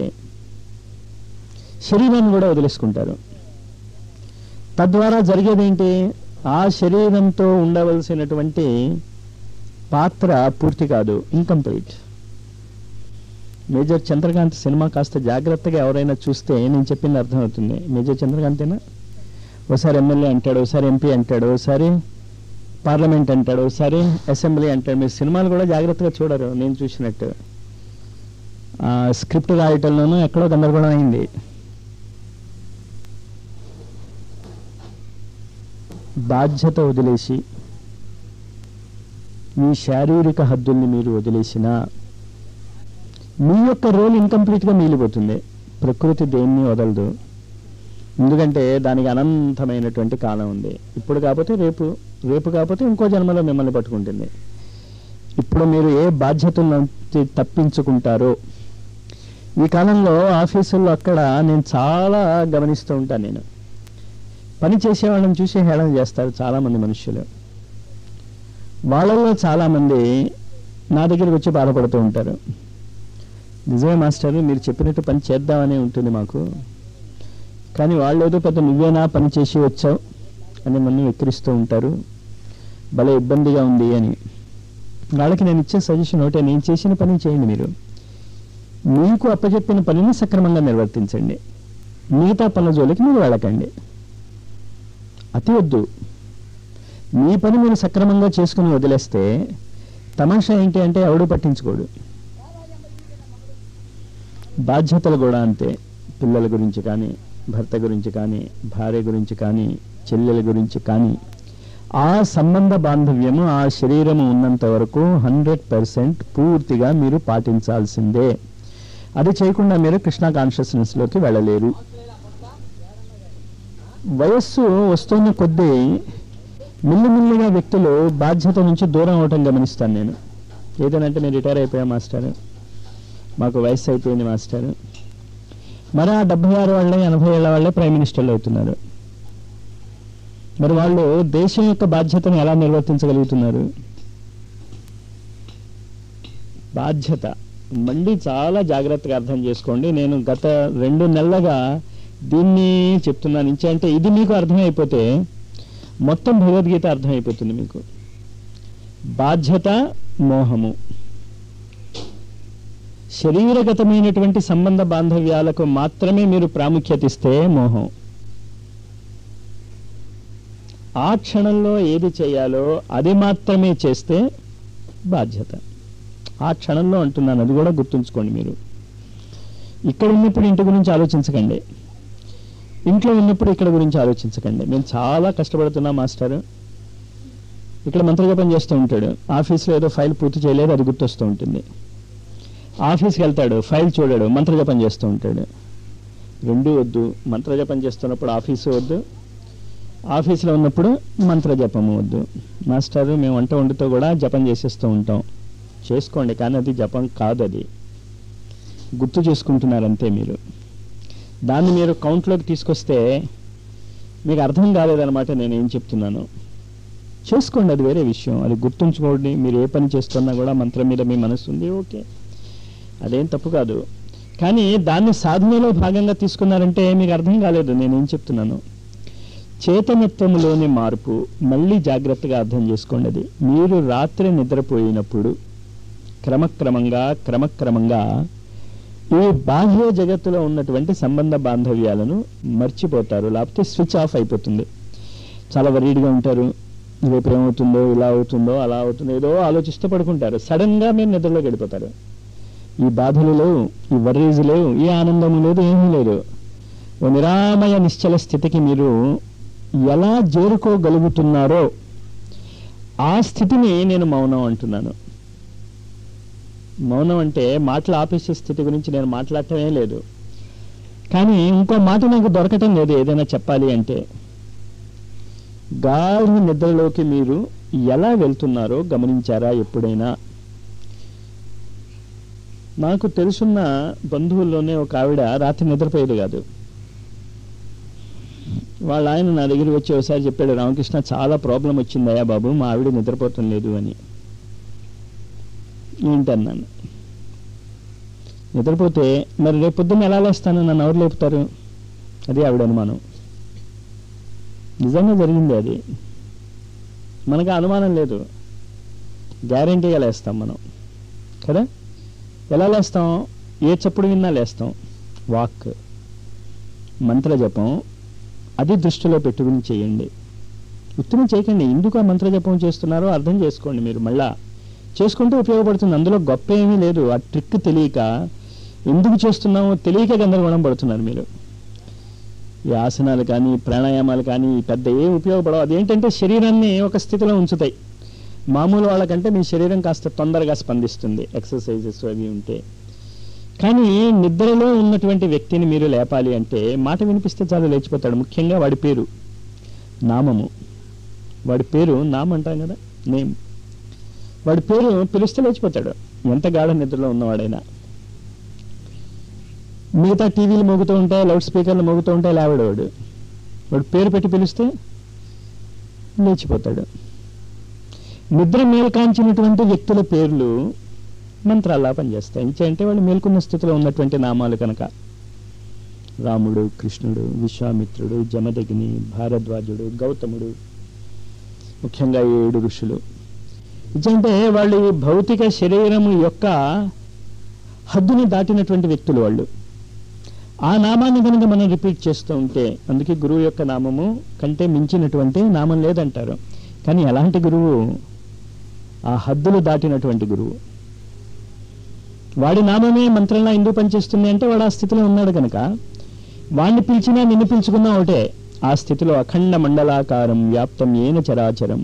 శరీరాన్ని కూడా వదిలేసుకుంటారు. తద్వారా జరిగేదేంటి, ఆ శరీరంతో ఉండవలసినటువంటి పాత్ర పూర్తి కాదు, ఇన్కంప్లీట్. మేజర్ చంద్రకాంత్ సినిమా కాస్త జాగ్రత్తగా ఎవరైనా చూస్తే నేను చెప్పింది అర్థమవుతుంది. మేజర్ చంద్రకాంతేనా? ఒకసారి ఎమ్మెల్యే అంటాడు, ఒకసారి ఎంపీ అంటాడు, ఒకసారి పార్లమెంట్ అంటాడు, ఒకసారి అసెంబ్లీ అంటాడు. మీరు సినిమాలు కూడా జాగ్రత్తగా చూడరు. నేను చూసినట్టు స్క్రిప్ట్ రాయటంలోనూ ఎక్కడో గందరగోళం అయింది. బాధ్యత వదిలేసి మీ శారీరక హద్దుల్ని మీరు వదిలేసినా మీ యొక్క రోల్ ఇన్కంప్లీట్గా మిగిలిపోతుంది. ప్రకృతి దేన్ని వదలదు, ఎందుకంటే దానికి అనంతమైనటువంటి కాలం ఉంది. ఇప్పుడు కాకపోతే రేపు, రేపు కాకపోతే ఇంకో జన్మలో మిమ్మల్ని పట్టుకుంటుంది. ఇప్పుడు మీరు ఏ బాధ్యతల నుంచి తప్పించుకుంటారో, ఈ కాలంలో ఆఫీసుల్లో అక్కడ నేను చాలా గమనిస్తూ ఉంటాను. నేను పని చేసేవాళ్ళని చూసి హేళన చేస్తారు చాలామంది మనుషులు. వాళ్ళలో చాలామంది నా దగ్గరికి వచ్చి బాధపడుతూ ఉంటారు. నిజమే మాస్టర్, మీరు చెప్పినట్టు పని చేద్దామనే ఉంటుంది మాకు, కానీ వాళ్ళు ఏదో పెద్ద నువ్వేనా పని చేసి వచ్చావు అని నన్ను వెక్కిరిస్తూ ఉంటారు. భలే ఇబ్బందిగా ఉంది అని. వాళ్ళకి నేను ఇచ్చే సజెషన్ ఒకటే, నేను చేసిన పని చేయండి. మీరు మీకు అప్పచెప్పిన పనిని సక్రమంగా నిర్వర్తించండి. మిగతా పనుల జోలికి మీరు వెళ్ళకండి. అతి వద్దు. మీ పని మీరు సక్రమంగా చేసుకుని వదిలేస్తే తమాషా ఏంటి అంటే ఎవడు పట్టించుకోడు. బాధ్యతలు కూడా అంతే. పిల్లల గురించి కానీ, భర్త గురించి కానీ, భార్య గురించి కానీ, చెల్లెల గురించి కానీ, ఆ సంబంధ బాంధవ్యము, ఆ శరీరము ఉన్నంత వరకు 100% పూర్తిగా మీరు పాటించాల్సిందే. అది చేయకుండా మీరు కృష్ణ కాన్షియస్నెస్లోకి వెళ్ళలేరు. వయస్సు వస్తున్న కొద్దీ మిల్లిమిల్లిగా వ్యక్తులు బాధ్యత నుంచి దూరం అవటం గమనిస్తాను నేను. ఏదనంటే నేను రిటైర్ అయిపోయా మాస్టర్, మాకు వయస్సు అయిపోయింది మాస్టర్. మరి ఆ 76 వాళ్ళే 80 ఏళ్ళ వాళ్ళే ప్రైమ్ మినిస్టర్లు అవుతున్నారు. మరి వాళ్ళు దేశం యొక్క బాధ్యతను ఎలా నిర్వర్తించగలుగుతున్నారు? బాధ్యత మళ్ళీ చాలా జాగ్రత్తగా అర్థం చేసుకోండి. నేను గత 2 నెలలుగా దీన్ని చెప్తున్నాను. అంటే ఇది మీకు అర్థమైపోతే మొత్తం భగవద్గీత అర్థమైపోతుంది మీకు. బాధ్యత, మోహము, శరీరగతమైనటువంటి సంబంధ బాంధవ్యాలకు మాత్రమే మీరు ప్రాముఖ్యత ఇస్తే మోహం. ఆ క్షణంలో ఏది చేయాలో అది మాత్రమే చేస్తే బాధ్యత. ఆ క్షణంలో అంటున్నాను, అది కూడా గుర్తుంచుకోండి. మీరు ఇక్కడ ఉన్నప్పుడు ఇంటి గురించి ఆలోచించకండి, ఇంట్లో ఉన్నప్పుడు ఇక్కడ గురించి ఆలోచించకండి. మేము చాలా కష్టపడుతున్నాం మాస్టర్. ఇక్కడ మంత్రజపం చేస్తూ ఉంటాడు, ఆఫీస్లో ఏదో ఫైల్ పూర్తి చేయలేదు, అది గుర్తొస్తూ ఉంటుంది. ఆఫీస్కి వెళ్తాడు, ఫైల్ చూడాడు, మంత్రజపం చేస్తూ ఉంటాడు. రెండూ వద్దు. మంత్రజపం చేస్తున్నప్పుడు ఆఫీసు వద్దు, ఆఫీసులో ఉన్నప్పుడు మంత్రజపము వద్దు. మాస్టర్ మేము వంట వండుతూ కూడా జపం చేసేస్తూ ఉంటాం. చేసుకోండి, కానీ అది జపం కాదు, అది గుర్తు చేసుకుంటున్నారు అంతే. మీరు దాన్ని మీరు కౌంట్లోకి తీసుకొస్తే మీకు అర్థం కాలేదన్నమాట నేను ఏం చెప్తున్నాను. చేసుకోండి, అది వేరే విషయం. అది గుర్తుంచుకోండి. మీరు ఏ పని చేస్తున్నా కూడా మంత్రం మీద మీ మనసు ఉంది, ఓకే, అదేం తప్పు కాదు. కానీ దాన్ని సాధనలో భాగంగా తీసుకున్నారంటే మీకు అర్థం కాలేదు నేనేం చెప్తున్నాను. చేతనత్వములోని మార్పు మళ్ళీ జాగ్రత్తగా అర్థం చేసుకోండి. అది మీరు రాత్రి నిద్రపోయినప్పుడు క్రమక్రమంగా ఈ బాహ్య జగత్తులో ఉన్నటువంటి సంబంధ బాంధవ్యాలను మర్చిపోతారు, లేకపోతే స్విచ్ ఆఫ్ అయిపోతుంది. చాలా వరీడ్గా ఉంటారు, రేపు ఏమవుతుందో, ఇలా అవుతుందో, అలా అవుతుందో, ఏదో ఆలోచిస్తూ పడుకుంటారు. సడన్గా మీరు నిద్రలోకి వెళ్ళిపోతారు. ఈ బాధలు లేవు, ఈ వర్రీస్ లేవు, ఈ ఆనందం లేదు, ఏమీ లేదు. ఓ నిరామయ నిశ్చల స్థితికి మీరు ఎలా చేరుకోగలుగుతున్నారో ఆ స్థితిని నేను మౌనం అంటున్నాను. మౌనం అంటే మాటలు ఆపేసే స్థితి గురించి నేను మాట్లాడటమే లేదు. కానీ ఇంకో మాట నాకు దొరకటం లేదు ఏదైనా చెప్పాలి అంటే. గాఢ నిద్రలోకి మీరు ఎలా వెళ్తున్నారో గమనించారా ఎప్పుడైనా? నాకు తెలుసున్న బంధువుల్లోనే ఒక ఆవిడ రాత్రి నిద్రపోయేది కాదు. వాళ్ళ ఆయన నా దగ్గర వచ్చి ఒకసారి చెప్పాడు, రామకృష్ణ చాలా ప్రాబ్లం వచ్చిందయ్యా బాబు, మా ఆవిడ నిద్రపోవటం లేదు అని. ఏంటన్నాను. నిద్రపోతే మరి రేపు పొద్దున్న ఎలా లేస్తాను, నన్ను ఎవరు లేపుతారు? అది ఆవిడ అనుమానం. నిజంగా జరిగింది అది. మనకు అనుమానం లేదు, గ్యారంటీగా లేస్తాం మనం కదా. ఎలా లేస్తాం? ఏ చప్పుడు విన్నా లేస్తాం. వాక్, మంత్రజపం అది దృష్టిలో పెట్టుకుని చేయండి. ఉత్తరం చేయకండి. ఎందుకు ఆ మంత్రజపం చేస్తున్నారో అర్థం చేసుకోండి. మీరు మళ్ళా చేసుకుంటే ఉపయోగపడుతుంది. అందులో గొప్ప ఏమీ లేదు. ఆ ట్రిక్ తెలియక ఎందుకు చేస్తున్నామో తెలియక గందరగోళం పడుతున్నారు మీరు. ఈ ఆసనాలు కానీ ప్రాణాయామాలు కానీ పెద్ద ఏం ఉపయోగపడవు. అదేంటంటే శరీరాన్ని ఒక స్థితిలో ఉంచుతాయి. మామూలు వాళ్ళకంటే మీ శరీరం కాస్త తొందరగా స్పందిస్తుంది ఎక్సర్సైజెస్ అవి ఉంటే. కానీ నిద్రలో ఉన్నటువంటి వ్యక్తిని మీరు లేపాలి అంటే మాట వినిపిస్తే చాలు లేచిపోతాడు. ముఖ్యంగా వాడి పేరు, నామము. వాడి పేరు నామం అంటాం కదా, నేమ్. వాడి పేరు పిలిస్తే లేచిపోతాడు, ఎంత గాఢ నిద్రలో ఉన్నవాడైనా. మిగతా టీవీలు మోగుతూ ఉంటాయి, లౌడ్ స్పీకర్లు మోగుతూ ఉంటాయి, లేవడవాడు. వాడు పేరు పెట్టి పిలిస్తే లేచిపోతాడు. నిద్ర మేల్కాంచినటువంటి వ్యక్తుల పేర్లు మంత్రాల్లా పనిచేస్తాయి. అంటే వాళ్ళు మేల్కొన్న స్థితిలో ఉన్నటువంటి నామాలు కనుక. రాముడు, కృష్ణుడు, విశ్వామిత్రుడు, జమదగ్ని, భారద్వాజుడు, గౌతముడు, ముఖ్యంగా 7 ఋషులు. అంటే వాళ్ళు భౌతిక శరీరము యొక్క హద్దుని దాటినటువంటి వ్యక్తులు వాళ్ళు. ఆ నామాన్ని కనుక మనం రిపీట్ చేస్తూ ఉంటే, అందుకే గురువు యొక్క నామము కంటే మించినటువంటి నామం లేదంటారు. కానీ ఎలాంటి గురువు? ఆ హద్దులు దాటినటువంటి గురువు. వాడి నామమే మంత్రంలా ఎందుకు పనిచేస్తుంది అంటే వాడు ఆ స్థితిలో ఉన్నాడు కనుక. వాణ్ణి పిలిచినా నిన్ను పిలుచుకున్నా ఒకటే. ఆ స్థితిలో అఖండ మండలాకారం వ్యాప్తం ఏన చరాచరం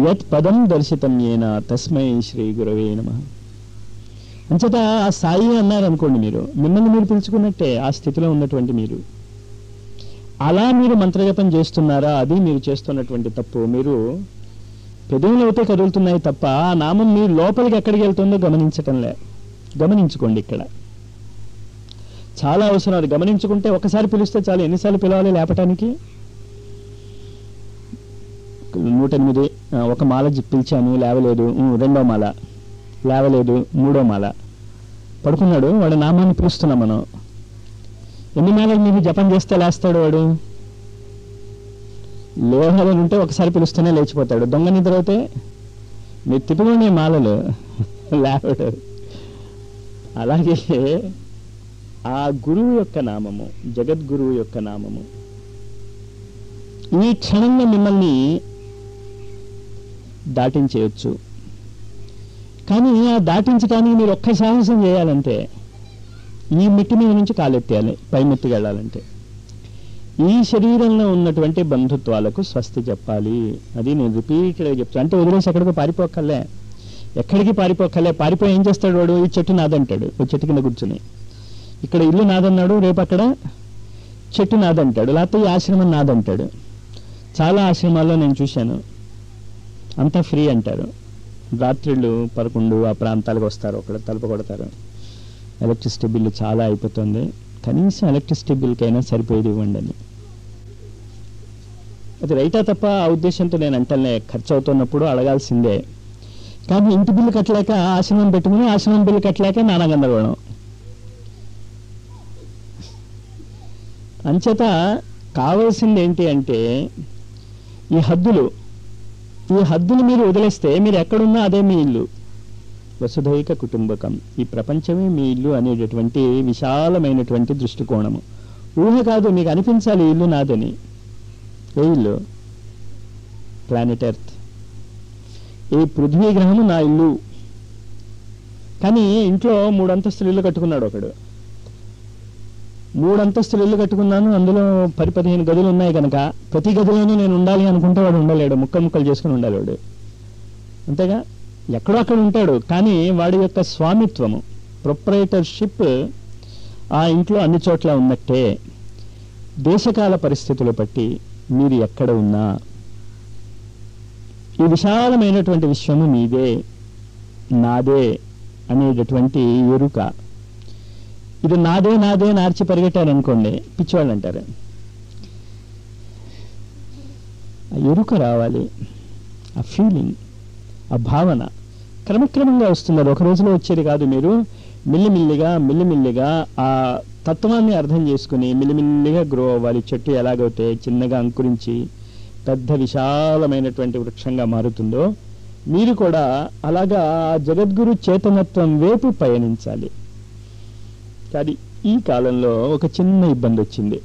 యత్ పదం దర్శితం ఏన తస్మై శ్రీ గురవే నమః. అంచేత ఆ సాయి అన్నారనుకోండి, మీరు మిమ్మల్ని మీరు పిలుచుకున్నట్టే ఆ స్థితిలో ఉన్నటువంటి మీరు. అలా మీరు మంత్రజపం చేస్తున్నారా? అది మీరు చేస్తున్నటువంటి తప్పు. మీరు పెదవులు అయితే కదులుతున్నాయి తప్ప ఆ నామం మీరు లోపలికి ఎక్కడికి వెళ్తుందో గమనించటంలే. గమనించుకోండి, ఇక్కడ చాలా అవసరం. అది గమనించుకుంటే ఒకసారి పిలిస్తే చాలు. ఎన్నిసార్లు పిలవాలి లేపటానికి? 108 ఒక మాల పిలిచాను, లేవలేదు. రెండో మాల లేవలేదు. మూడో మాల పడుకున్నాడు. వాడు నామాన్ని పిలుస్తున్నాం మనం. ఎన్ని మాలలు మీరు జపం చేస్తే లేస్తాడు వాడు? లేవాలని ఉంటే ఒకసారి పిలుస్తూనే లేచిపోతాడు. దొంగ నిద్ర అయితే మీరు తిప్పుకునే మాలలు లేవడు. అలాగే ఆ గురువు యొక్క నామము, జగద్గురువు యొక్క నామము ఈ క్షణంలో మిమ్మల్ని దాటించేయచ్చు. కానీ ఆ దాటించడానికి మీరు ఒక్క సాహసం చేయాలంటే ఈ మిట్టి మీద నుంచి కాలెత్తేయాలి. పై మెట్టుకు వెళ్ళాలంటే ఈ శరీరంలో ఉన్నటువంటి బంధుత్వాలకు స్వస్తి చెప్పాలి. అది నేను రిపీటెడ్గా చెప్తాను. అంటే వదిలేసి ఎక్కడికో పారిపోకలే, ఎక్కడికి పారిపోకలే. పారిపోయి ఏం చేస్తాడు వాడు? ఈ చెట్టు నాదంటాడు. ఓ చెట్టు కింద కూర్చుని ఇక్కడ ఇల్లు నాదన్నాడు, రేపు అక్కడ చెట్టు నాదంటాడు, లేకపోతే ఈ ఆశ్రమం నాదంటాడు. చాలా ఆశ్రమాల్లో నేను చూశాను, అంతా ఫ్రీ అంటారు. రాత్రిళ్ళు 11 ఆ ప్రాంతాలకు వస్తారు, ఒకడు తలుపు కొడతారు. ఎలక్ట్రిసిటీ బిల్లు చాలా అయిపోతుంది, కనీసం ఎలక్ట్రిసిటీ బిల్కైనా సరిపోయేది ఇవ్వండి అని. అది రైటా తప్ప ఆ ఉద్దేశంతో నేను అంటలే. ఖర్చు అవుతున్నప్పుడు అడగాల్సిందే. కానీ ఇంటి బిల్లు కట్టలేక ఆశ్రమం పెట్టుకుని, ఆశ్రమం బిల్లు కట్టలేక నానా గందరగోళం. అంచేత కావాల్సింది ఏంటి అంటే ఈ హద్దులు మీరు వదిలేస్తే మీరు ఎక్కడున్నా అదే మీ ఇల్లు. వసుధైక కుటుంబకం, ఈ ప్రపంచమే మీ ఇల్లు అనేటటువంటి విశాలమైనటువంటి దృష్టికోణము. ఊహ కాదు, మీకు అనిపించాలి ఇల్లు నాదని. ఏ ఇల్లు? Planet earth. ఈ పృథ్వీ గ్రహము నా ఇల్లు. కానీ ఇంట్లో 3 అంతస్తులు ఇల్లు కట్టుకున్నాడు ఒకడు. 3 అంతస్తులు ఇల్లు కట్టుకున్నాను, అందులో 10-15 గదులు ఉన్నాయి కనుక ప్రతి గదిలోనూ నేను ఉండాలి అనుకుంటే వాడు ఉండలేడు. ముక్కలు చేసుకుని ఉండాలి వాడు. అంతేగా, ఎక్కడో అక్కడ ఉంటాడు. కానీ వాడి యొక్క స్వామిత్వము, ప్రొప్రైటర్షిప్ ఆ ఇంట్లో అన్ని చోట్ల ఉన్నట్టే. దేశకాల పరిస్థితులు బట్టి మీరు ఎక్కడ ఉన్నా ఈ విశాలమైనటువంటి విశ్వము మీదే, నాదే అనేటటువంటి ఎరుక. ఇది నాదే నాదే నార్చి పరిగెట్టారు అనుకోండి, పిచ్చివాళ్ళు అంటారు. ఆ ఎరుక రావాలి, ఆ ఫీలింగ్, ఆ భావన క్రమక్రమంగా వస్తుంది. అది ఒక రోజులో వచ్చేది కాదు. మీరు మెల్లిమెల్లిగా ఆ తత్వాన్ని అర్థం చేసుకుని మెల్లిమెల్లిగా గ్రో అవ్వాలి. చెట్టు ఎలాగైతే చిన్నగా అంకురించి పెద్ద విశాలమైనటువంటి వృక్షంగా మారుతుందో మీరు కూడా అలాగా జగద్గురు చేతనత్వం వైపు పయనించాలి. కానీ ఈ కాలంలో ఒక చిన్న ఇబ్బంది వచ్చింది.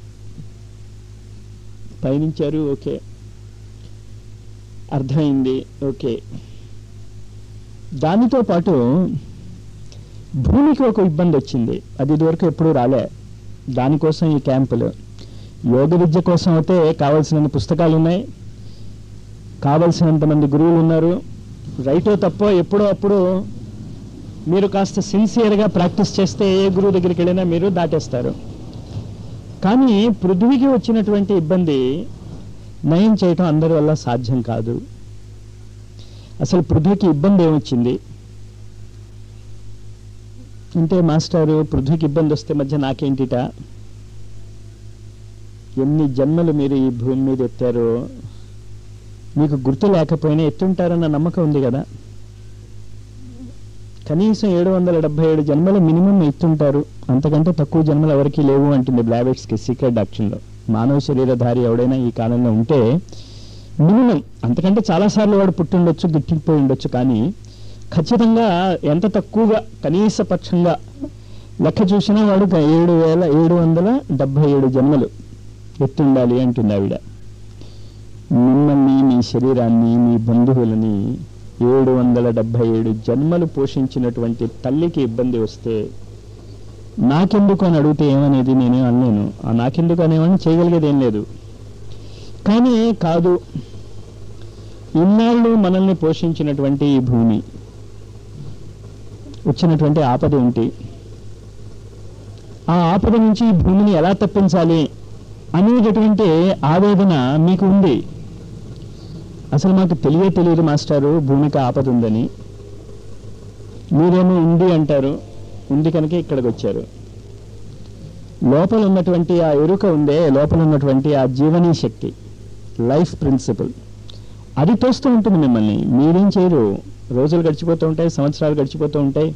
పయనించారు, ఓకే, అర్థమైంది, ఓకే. దానితో పాటు భూమికి ఒక ఇబ్బంది వచ్చింది. అది ఇదివరకు ఎప్పుడూ రాలే. దానికోసం ఈ క్యాంపులు. యోగ విద్య కోసం అయితే కావలసినన్ని పుస్తకాలు ఉన్నాయి, కావలసినంతమంది గురువులు ఉన్నారు. రైటో తప్పో ఎప్పుడో అప్పుడు మీరు కాస్త సిన్సియర్గా ప్రాక్టీస్ చేస్తే ఏ గురువు దగ్గరికి వెళ్ళినా మీరు దాటేస్తారు. కానీ పృథ్వీకి వచ్చినటువంటి ఇబ్బంది నయం చేయటం అందరి వల్ల సాధ్యం కాదు. అసలు పృథ్వీకి ఇబ్బంది ఏమొచ్చింది అంటే, మాస్టారు పృథ్వీకి ఇబ్బంది వస్తే మధ్య నాకేంటిట, ఎన్ని జన్మలు మీరు ఈ భూమి మీద ఎత్తారో మీకు గుర్తు లేకపోయినా ఎత్తుంటారన్న నమ్మకం ఉంది కదా. కనీసం 777 జన్మలు మినిమం ఎత్తుంటారు. అంతకంటే తక్కువ జన్మలు ఎవరికి లేవు అంటుంది బ్లావెట్స్కి సీక్రెట్ డాక్టర్లో. మానవ శరీరధారి ఎవడైనా ఈ కాలంలో ఉంటే మినిమం, అంతకంటే చాలాసార్లు వాడు పుట్టిండొచ్చు, గిట్టిపోయి ఉండొచ్చు. కానీ ఖచ్చితంగా ఎంత తక్కువగా కనీస పక్షంగా లెక్క చూసినా వాడు 7777 జన్మలు ఎత్తుండాలి అంటుంది ఆవిడ. మిమ్మల్ని, మీ శరీరాన్ని, మీ బంధువులని 777 జన్మలు పోషించినటువంటి తల్లికి ఇబ్బంది వస్తే నాకెందుకు అని అడిగితే ఏమనేది నేనేం అనలేను. ఆ నాకెందుకు అనేవాడిని చేయగలిగేది ఏం లేదు. కానీ కాదు, ఇన్నాళ్ళు మనల్ని పోషించినటువంటి ఈ భూమి వచ్చినటువంటి ఆపద ఏంటి, ఆ ఆపద నుంచి ఈ భూమిని ఎలా తప్పించాలి అనేటటువంటి ఆవేదన మీకు ఉంది. అసలు మాకు తెలియదు మాస్టారు భూమికి ఆపద ఉందని. మీరేమో ఉంది అంటారు, ఉంది కనుక ఇక్కడికి వచ్చారు. లోపల ఉన్నటువంటి ఆ ఎరుక ఉందే, లోపల ఉన్నటువంటి ఆ జీవనీ శక్తి, లైఫ్ ప్రిన్సిపల్, అది తోస్తూ ఉంటుంది మిమ్మల్ని. మీరేం చేయరు. రోజులు గడిచిపోతూ ఉంటాయి, సంవత్సరాలు గడిచిపోతూ ఉంటాయి,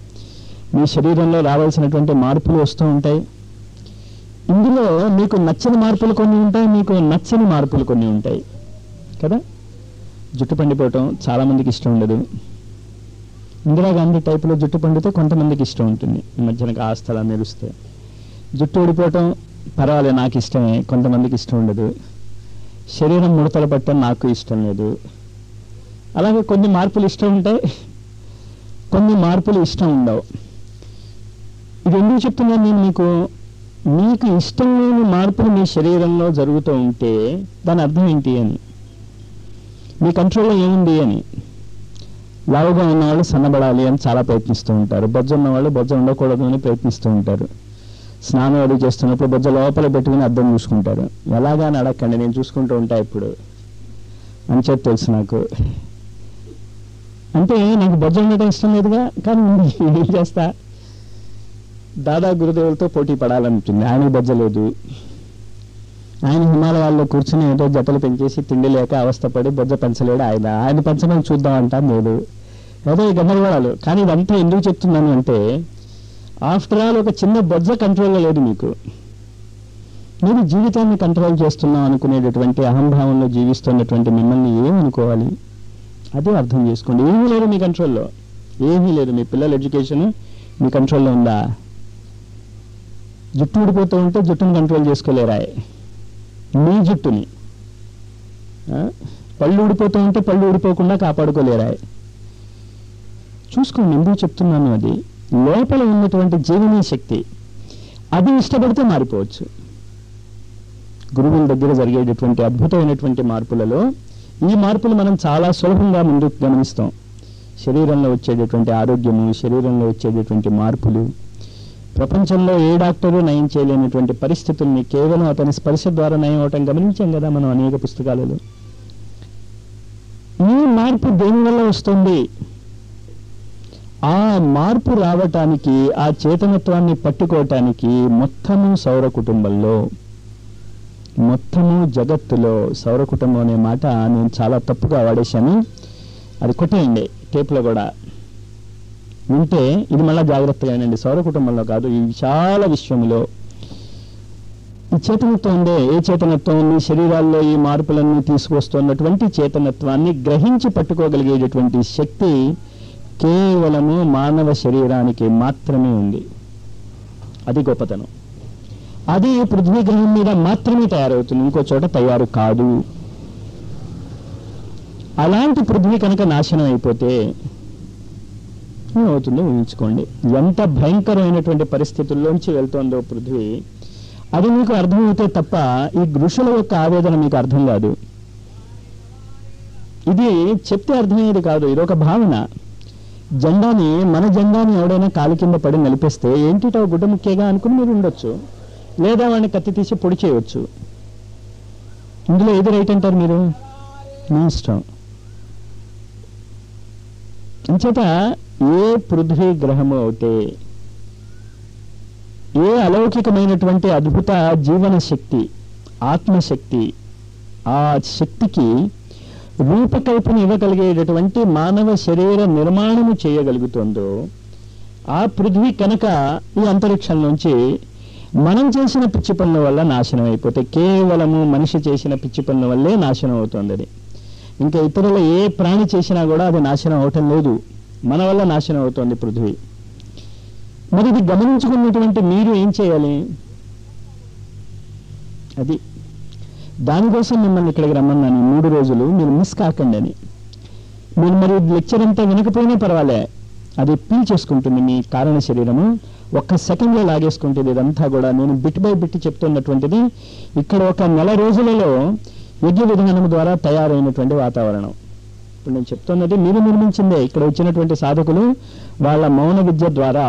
మీ శరీరంలో రావాల్సినటువంటి మార్పులు వస్తూ ఉంటాయి. ఇందులో మీకు నచ్చిన మార్పులు కొన్ని ఉంటాయి, మీకు నచ్చని మార్పులు కొన్ని ఉంటాయి కదా. జుట్టు పండిపోవటం చాలామందికి ఇష్టం ఉండదు. ఇందిరాగాంధీ టైపులో జుట్టు పండితే కొంతమందికి ఇష్టం ఉంటుంది, ఈ మధ్యన ఆస్తలా మెరుస్తే. జుట్టు ఊడిపోవటం పర్వాలేదు, నాకు ఇష్టమే, కొంతమందికి ఇష్టం ఉండదు. శరీరం ముడతలు పట్టడం నాకు ఇష్టం లేదు. అలాగే కొన్ని మార్పులు ఇష్టం ఉంటాయి, కొన్ని మార్పులు ఇష్టం ఉండవు. ఇది ఎందుకు చెప్తున్నాను నేను మీకు? మీకు ఇష్టం లేని మార్పులు మీ శరీరంలో జరుగుతూ ఉంటే దాని అర్థం ఏంటి అని, మీ కంట్రోల్లో ఏముంది అని. లావుగా ఉన్నవాళ్ళు సన్నబడాలి అని చాలా ప్రయత్నిస్తూ ఉంటారు, బొజ్జ ఉన్నవాళ్ళు బొజ్జ ఉండకూడదు అని ప్రయత్నిస్తూ ఉంటారు. స్నానం అది చేస్తున్నప్పుడు బొజ్జ లోపల పెట్టుకుని అద్దం చూసుకుంటారు. ఎలాగా అని అడగండి, నేను చూసుకుంటూ ఉంటా ఇప్పుడు అని చెప్పి తెలుసు నాకు. అంటే నాకు బొజ్జ ఉండటం ఇష్టం లేదుగా, కానీ ఏం చేస్తా, దాదా గురుదేవులతో పోటీ పడాలనుంటుంది. ఆయనకు బొజ్జ లేదు. ఆయన హిమాలయాల్లో కూర్చుని ఏదో జతలు పెంచేసి తిండి లేక అవస్థపడి బొజ్జ పెంచలేడు. ఆయన పెంచమని చూద్దామంటా లేదు, ఏదో ఈ గందరగోళాలు. కానీ ఇదంతా ఎందుకు చెప్తున్నాను అంటే, ఆఫ్టర్ ఆల్ ఒక చిన్న బొజ్జ కంట్రోల్లో లేదు మీకు. మీరు జీవితాన్ని కంట్రోల్ చేస్తున్నాం అనుకునేటటువంటి అహంభావంలో జీవిస్తున్నటువంటి మిమ్మల్ని ఏమనుకోవాలి, అదే అర్థం చేసుకోండి. ఏమీ లేదు మీ కంట్రోల్లో, ఏమీ లేదు. మీ పిల్లల ఎడ్యుకేషన్ మీ కంట్రోల్లో ఉందా? జుట్టు ఊడిపోతూ ఉంటే జుట్టుని కంట్రోల్ చేసుకోలేరా, మీ జుట్టుని. పళ్ళు ఊడిపోతూ ఉంటే పళ్ళు ఊడిపోకుండా కాపాడుకోలేరా. చూసుకోండి, ఎందుకు చెప్తున్నాను. అది లోపల ఉన్నటువంటి జీవనీ శక్తి, అది ఇష్టపడితే మారిపోవచ్చు. గురువుల దగ్గర జరిగేటటువంటి అద్భుతమైనటువంటి మార్పులలో ఈ మార్పులు మనం చాలా సులభంగా ముందుకు గమనిస్తాం. శరీరంలో వచ్చేటటువంటి ఆరోగ్యము, శరీరంలో వచ్చేటటువంటి మార్పులు, ప్రపంచంలో ఏ డాక్టరు నయం చేయలేనటువంటి పరిస్థితుల్ని కేవలం అతని స్పర్శ ద్వారా నయం అవటం గమనించాం కదా మనం అనేక పుస్తకాలలో. ఈ మార్పు దేనివల్ల వస్తుంది? ఆ మార్పు రావటానికి, ఆ చేతనత్వాన్ని పట్టుకోవటానికి మొత్తము సౌర కుటుంబంలో, మొత్తము జగత్తులో, సౌర కుటుంబం అనే మాట నేను చాలా తప్పుగా వాడేశాను, అది కొట్టేయండి టేప్లో కూడా ఉంటే. ఇది మళ్ళీ జాగ్రత్తగా వినండి. సౌర కుటుంబంలో కాదు, ఈ విశాల విశ్వంలో ఈ చేతనత్వం ఉందే, ఏ చేతనత్వం మీ శరీరాల్లో ఈ మార్పులన్నీ తీసుకొస్తున్నటువంటి చేతనత్వాన్ని గ్రహించి పట్టుకోగలిగేటటువంటి శక్తి కేవలము మానవ శరీరానికి మాత్రమే ఉంది. అది గొప్పతనం. అది పృథ్వీ గ్రహం మీద మాత్రమే తయారవుతుంది, ఇంకో చోట తయారు కాదు. అలాంటి పృథ్వీ కనుక నాశనం అయిపోతే ఏమవుతుందో ఊహించుకోండి. ఎంత భయంకరమైనటువంటి పరిస్థితుల్లోంచి వెళ్తోందో పృథ్వీ. అది మీకు అర్థమవుతే తప్ప ఈ ఋషుల యొక్క ఆవేదన మీకు అర్థం కాదు. ఇది చెప్తే అర్థమయ్యేది కాదు, ఇదొక భావన. జెండాని, మన జెండాని ఎవడైనా కాలు కింద పడి నలిపేస్తే ఏంటిటో గుడ్డ ముఖ్యంగా అనుకుని మీరు ఉండొచ్చు, లేదా వాడిని కత్తి తీసి పొడి చేయవచ్చు. ఇందులో ఏది రైట్ అంటారు మీరు? మీ ఇష్టం. అంచేత ఏ పృథ్వీ గ్రహము అవుతే, ఏ అలౌకికమైనటువంటి అద్భుత జీవన శక్తి, ఆత్మశక్తి, ఆ శక్తికి రూపకల్పన ఇవ్వగలిగేటటువంటి మానవ శరీర నిర్మాణము చేయగలుగుతుందో, ఆ పృథ్వీ కనుక ఈ అంతరిక్షం నుంచి మనం చేసిన పిచ్చి పనుల వల్ల నాశనం అయిపోతే, కేవలము మనిషి చేసిన పిచ్చి పనుల వల్లే నాశనం అవుతుంది అది. ఇంకా ఇతరుల ఏ ప్రాణి చేసినా కూడా అది నాశనం అవటం లేదు, మన వల్ల నాశనం అవుతోంది పృథ్వీ. మరి ఇది గమనించుకున్నటువంటి మీరు ఏం చేయాలి? అది దానికోసం మిమ్మల్ని ఇక్కడికి రమ్మన్నాను. 3 రోజులు మీరు మిస్ కాకండి అని. మీరు మరి లెక్చర్ అంతా వినకపోయినా పర్వాలే, అది పీల్ చేసుకుంటుంది మీ కారణ శరీరము, ఒక్క సెకండ్లో లాగేసుకుంటుంది. ఇదంతా కూడా నేను బిట్ బై బిట్ చెప్తున్నటువంటిది ఇక్కడ ఒక నెల రోజులలో యజ్ఞ విధానం ద్వారా తయారైనటువంటి వాతావరణం. ఇప్పుడు నేను చెప్తున్నది మీరు నిర్మించిందే. ఇక్కడ వచ్చినటువంటి సాధకులు వాళ్ళ మౌన విద్య ద్వారా,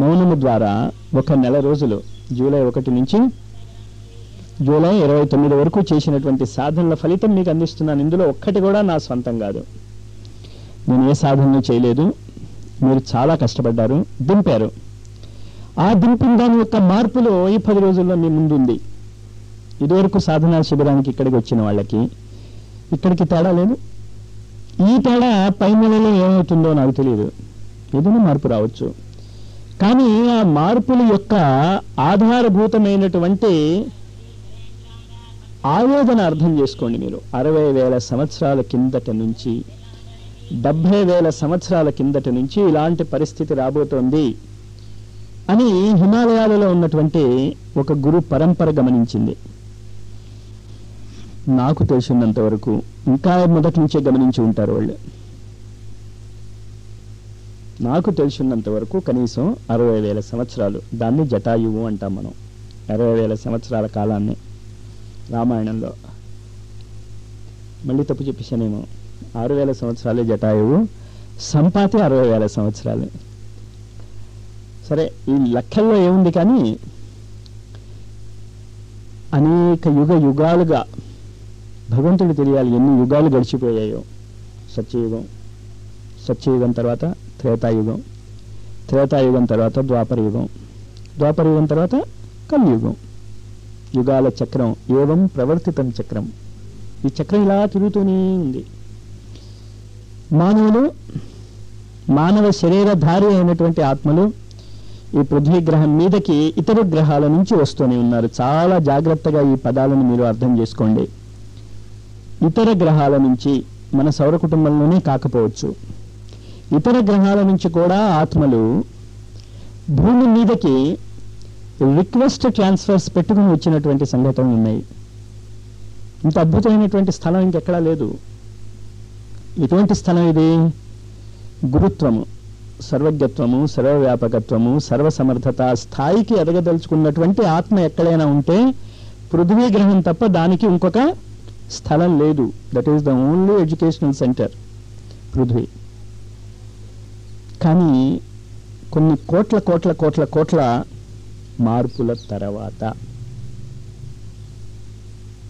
మౌనము ద్వారా ఒక నెల రోజులు జూలై 1 నుంచి జూలై 29 వరకు చేసినటువంటి సాధనల ఫలితం మీకు అందిస్తున్నాను. ఇందులో ఒక్కటి కూడా నా సొంతం కాదు, నేను ఏ సాధనలు చేయలేదు. మీరు చాలా కష్టపడ్డారు, దింపారు. ఆ దింపిన దాని యొక్క మార్పులు ఈ 10 రోజుల్లో మీ ముందు ఉంది. ఇదివరకు సాధనా శిబిరానికి ఇక్కడికి వచ్చిన వాళ్ళకి ఇక్కడికి తేడా లేదు. ఈ తేడా పై నెలలో ఏమవుతుందో నాకు తెలియదు, ఏదైనా మార్పు రావచ్చు. కానీ ఆ మార్పుల యొక్క ఆధారభూతమైనటువంటి ఆవేదన అర్థం చేసుకోండి. మీరు 60,000 సంవత్సరాల కిందట నుంచి 70,000 సంవత్సరాల కిందట నుంచి ఇలాంటి పరిస్థితి రాబోతోంది అని హిమాలయాలలో ఉన్నటువంటి ఒక గురు పరంపర గమనించింది. నాకు తెలిసినంత వరకు ఇంకా మొదటి నుంచే గమనించి ఉంటారు వాళ్ళు. నాకు తెలిసినంత వరకు కనీసం 60,000 సంవత్సరాలు, దాన్ని జటాయువు అంటాం మనం. 60,000 సంవత్సరాల కాలాన్ని రామాయణంలో, మళ్ళీ తప్పు చెప్పేశానేమో, 6,000 సంవత్సరాలే జటాయువు, సంపాతి 60,000 సంవత్సరాలు. సరే, ఈ లెక్కల్లో ఏముంది, కానీ అనేక యుగాలుగా భగవంతుడు తెలియాలి ఎన్ని యుగాలు గడిచిపోయాయో. సత్యయుగం తర్వాత త్రేతాయుగం, త్రేతాయుగం తర్వాత ద్వాపరయుగం, ద్వాపరయుగం తర్వాత కలియుగం. యుగాల చక్రం, ఏవం ప్రవర్తితం చక్రం. ఈ చక్రం ఇలా తిరుగుతూనే ఉంది. మానవ శరీరధారి అయినటువంటి ఆత్మలు ఈ పృథ్వీ గ్రహం మీదకి ఇతర గ్రహాల నుంచి వస్తూనే ఉన్నారు. చాలా జాగ్రత్తగా ఈ పదాలను మీరు అర్థం చేసుకోండి. ఇతర గ్రహాల నుంచి, మన సౌర కుటుంబంలోనే కాకపోవచ్చు, ఇతర గ్రహాల నుంచి కూడా ఆత్మలు భూమి మీదకి రిక్వెస్ట్ ట్రాన్స్ఫర్స్ పెట్టుకుని వచ్చినటువంటి సంఘటనలు ఉన్నాయి. ఇంత అద్భుతమైనటువంటి స్థలం ఇంకెక్కడా లేదు. ఎటువంటి స్థలం ఇది? గురుత్వము, సర్వజ్ఞత్వము, సర్వవ్యాపకత్వము, సర్వసమర్థత స్థాయికి ఎదగదలుచుకున్నటువంటి ఆత్మ ఎక్కడైనా ఉంటే పృథ్వీ గ్రహం తప్ప దానికి ఇంకొక స్థలం లేదు. That is the only educational centre Prithvi. కానీ కొన్ని కోట్ల కోట్ల కోట్ల కోట్ల మార్పుల తర్వాత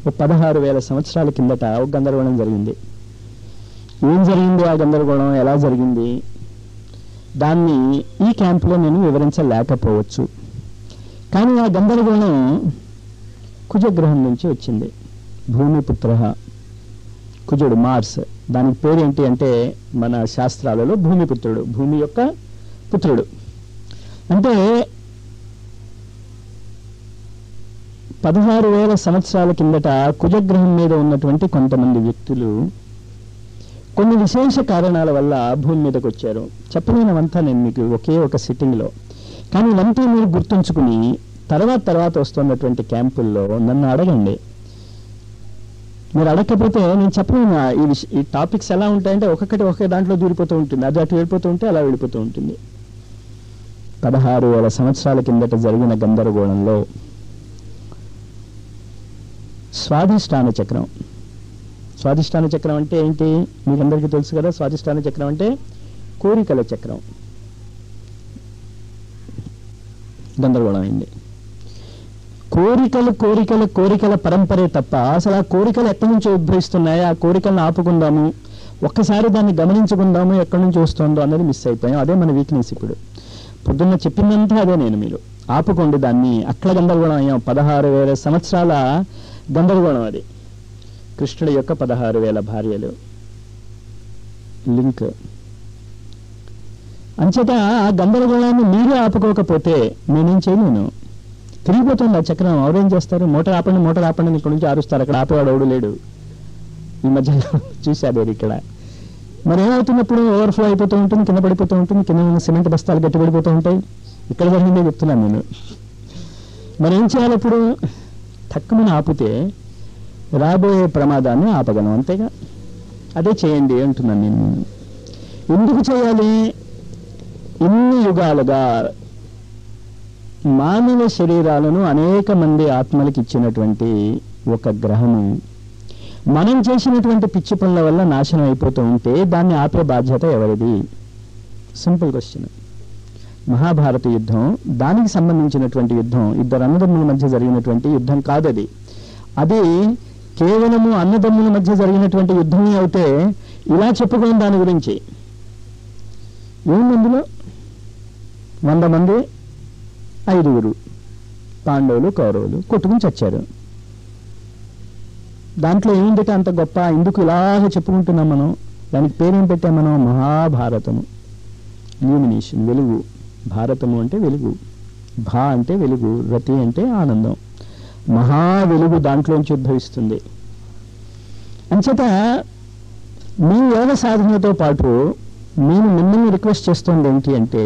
16,000 సంవత్సరాల కిందట ఒక గందరగోళం జరిగింది. ఏం జరిగింది? ఆ గందరగోళం ఎలా జరిగింది దాన్ని ఈ క్యాంపులో నేను వివరించలేకపోవచ్చు. కానీ ఆ గందరగోళం కుజగ్రహం నుంచి వచ్చింది. భూమిపుత్ర, కుజుడు, మార్స్. దానికి పేరు ఏంటి అంటే మన శాస్త్రాలలో భూమిపుత్రుడు, భూమి యొక్క పుత్రుడు. అంటే 16,000 సంవత్సరాల కిందట కుజగ్రహం మీద ఉన్నటువంటి కొంతమంది వ్యక్తులు కొన్ని విశేష కారణాల వల్ల భూమి మీదకి వచ్చారు. చెప్పలేనివంతా నేను మీకు ఒకే ఒక సిట్టింగ్లో. కానీ ఇవంతా మీరు గుర్తుంచుకుని తర్వాత వస్తున్నటువంటి క్యాంపుల్లో నన్ను అడగండి. మీరు అడగకపోతే నేను చెప్పలేను. ఈ టాపిక్స్ ఎలా ఉంటాయంటే ఒక్కొక్క దాంట్లో దూరిపోతూ ఉంటుంది, అది అటు వెళ్ళిపోతూ ఉంటే అలా వెళ్ళిపోతూ ఉంటుంది. 16,000 సంవత్సరాల కిందట జరిగిన గందరగోళంలో స్వాధిష్టాన చక్రం. స్వాధిష్టాన చక్రం అంటే ఏంటి మీకు అందరికీ తెలుసు కదా. స్వాధిష్టాన చక్రం అంటే కోరికల చక్రం. గందరగోళం అయింది. కోరికల పరంపరే తప్ప అసలు ఆ కోరికలు ఎక్కడి నుంచి ఉద్భవిస్తున్నాయి, ఆ కోరికలను ఆపుకుందాము, ఒక్కసారి దాన్ని గమనించుకుందాము, ఎక్కడి నుంచి వస్తుందో అన్నది మిస్ అయిపోయాం. అదే మన వీక్నెస్. ఇప్పుడు పొద్దున్న చెప్పిందంతా అదే. నేను మీరు ఆపుకోండి దాన్ని. అక్కడ గందరగోళం అయ్యాం. 16,000 సంవత్సరాల గందరగోళం అది. కృష్ణుడి యొక్క 16,000 భార్యలు లింక్. అంచేత ఆ గందరగోళాన్ని మీరే ఆపుకోకపోతే నేనేం చేయలేను. తిరిగిపోతుంది ఆ చక్రం. ఎవరేం చేస్తారు? మోటార్ ఆపండి ఇక్కడ నుంచి అరుస్తారు. అక్కడ ఆపేవాడు ఎవడు లేడు. ఈ మధ్యలో చూశారు ఇక్కడ. మరి ఏమవుతున్నప్పుడు ఓవర్ఫ్లో అయిపోతూ ఉంటుంది, కింద పడిపోతూ ఉంటుంది, కింద ఉన్న సిమెంట్ బస్తాలు గట్టి పడిపోతూ ఉంటాయి. ఇక్కడ జరిగిందే చెప్తున్నాను నేను. మరి ఏం చేయాలి? ఇప్పుడు తక్కువ ఆపితే రాబోయే ప్రమాదాన్ని ఆపగలం, అంతేగా. అదే చేయండి అంటున్నాను నేను. ఎందుకు చేయాలి? ఇన్ని యుగాలుగా మానవ శరీరాలను అనేక మంది ఆత్మలకు ఇచ్చినటువంటి ఒక గ్రహము మనం చేసినటువంటి పిచ్చి పనుల వల్ల నాశనం అయిపోతూ ఉంటే దాన్ని ఆపే బాధ్యత ఎవరిది? Simple question. మహాభారత యుద్ధం, దానికి సంబంధించినటువంటి యుద్ధం, ఇద్దరు అన్నదమ్ముల మధ్య జరిగినటువంటి యుద్ధం కాదది. అది కేవలము అన్నదమ్ముల మధ్య జరిగినటువంటి యుద్ధమే అవుతే ఇలా చెప్పుకోండి దాని గురించి. ఏముంది అందులో? 100 మంది 5 పాండవులు కౌరవులు కొట్టుకుని చచ్చారు. దాంట్లో ఏముందంటే అంత గొప్ప? ఎందుకు ఇలాగ చెప్పుకుంటున్నాం మనం? దానికి పేరేం పెట్టాం మనం? మహాభారతము. ఇల్యూమినేషన్, వెలుగు. భారతము అంటే వెలుగు, భా అంటే వెలుగు, రతి అంటే ఆనందం. మహా వెలుగు దాంట్లోంచి ఉద్భవిస్తుంది. అంచేత మీ యోగ సాధనతో పాటు నేను మిమ్మల్ని రిక్వెస్ట్ చేస్తుంది ఏంటి అంటే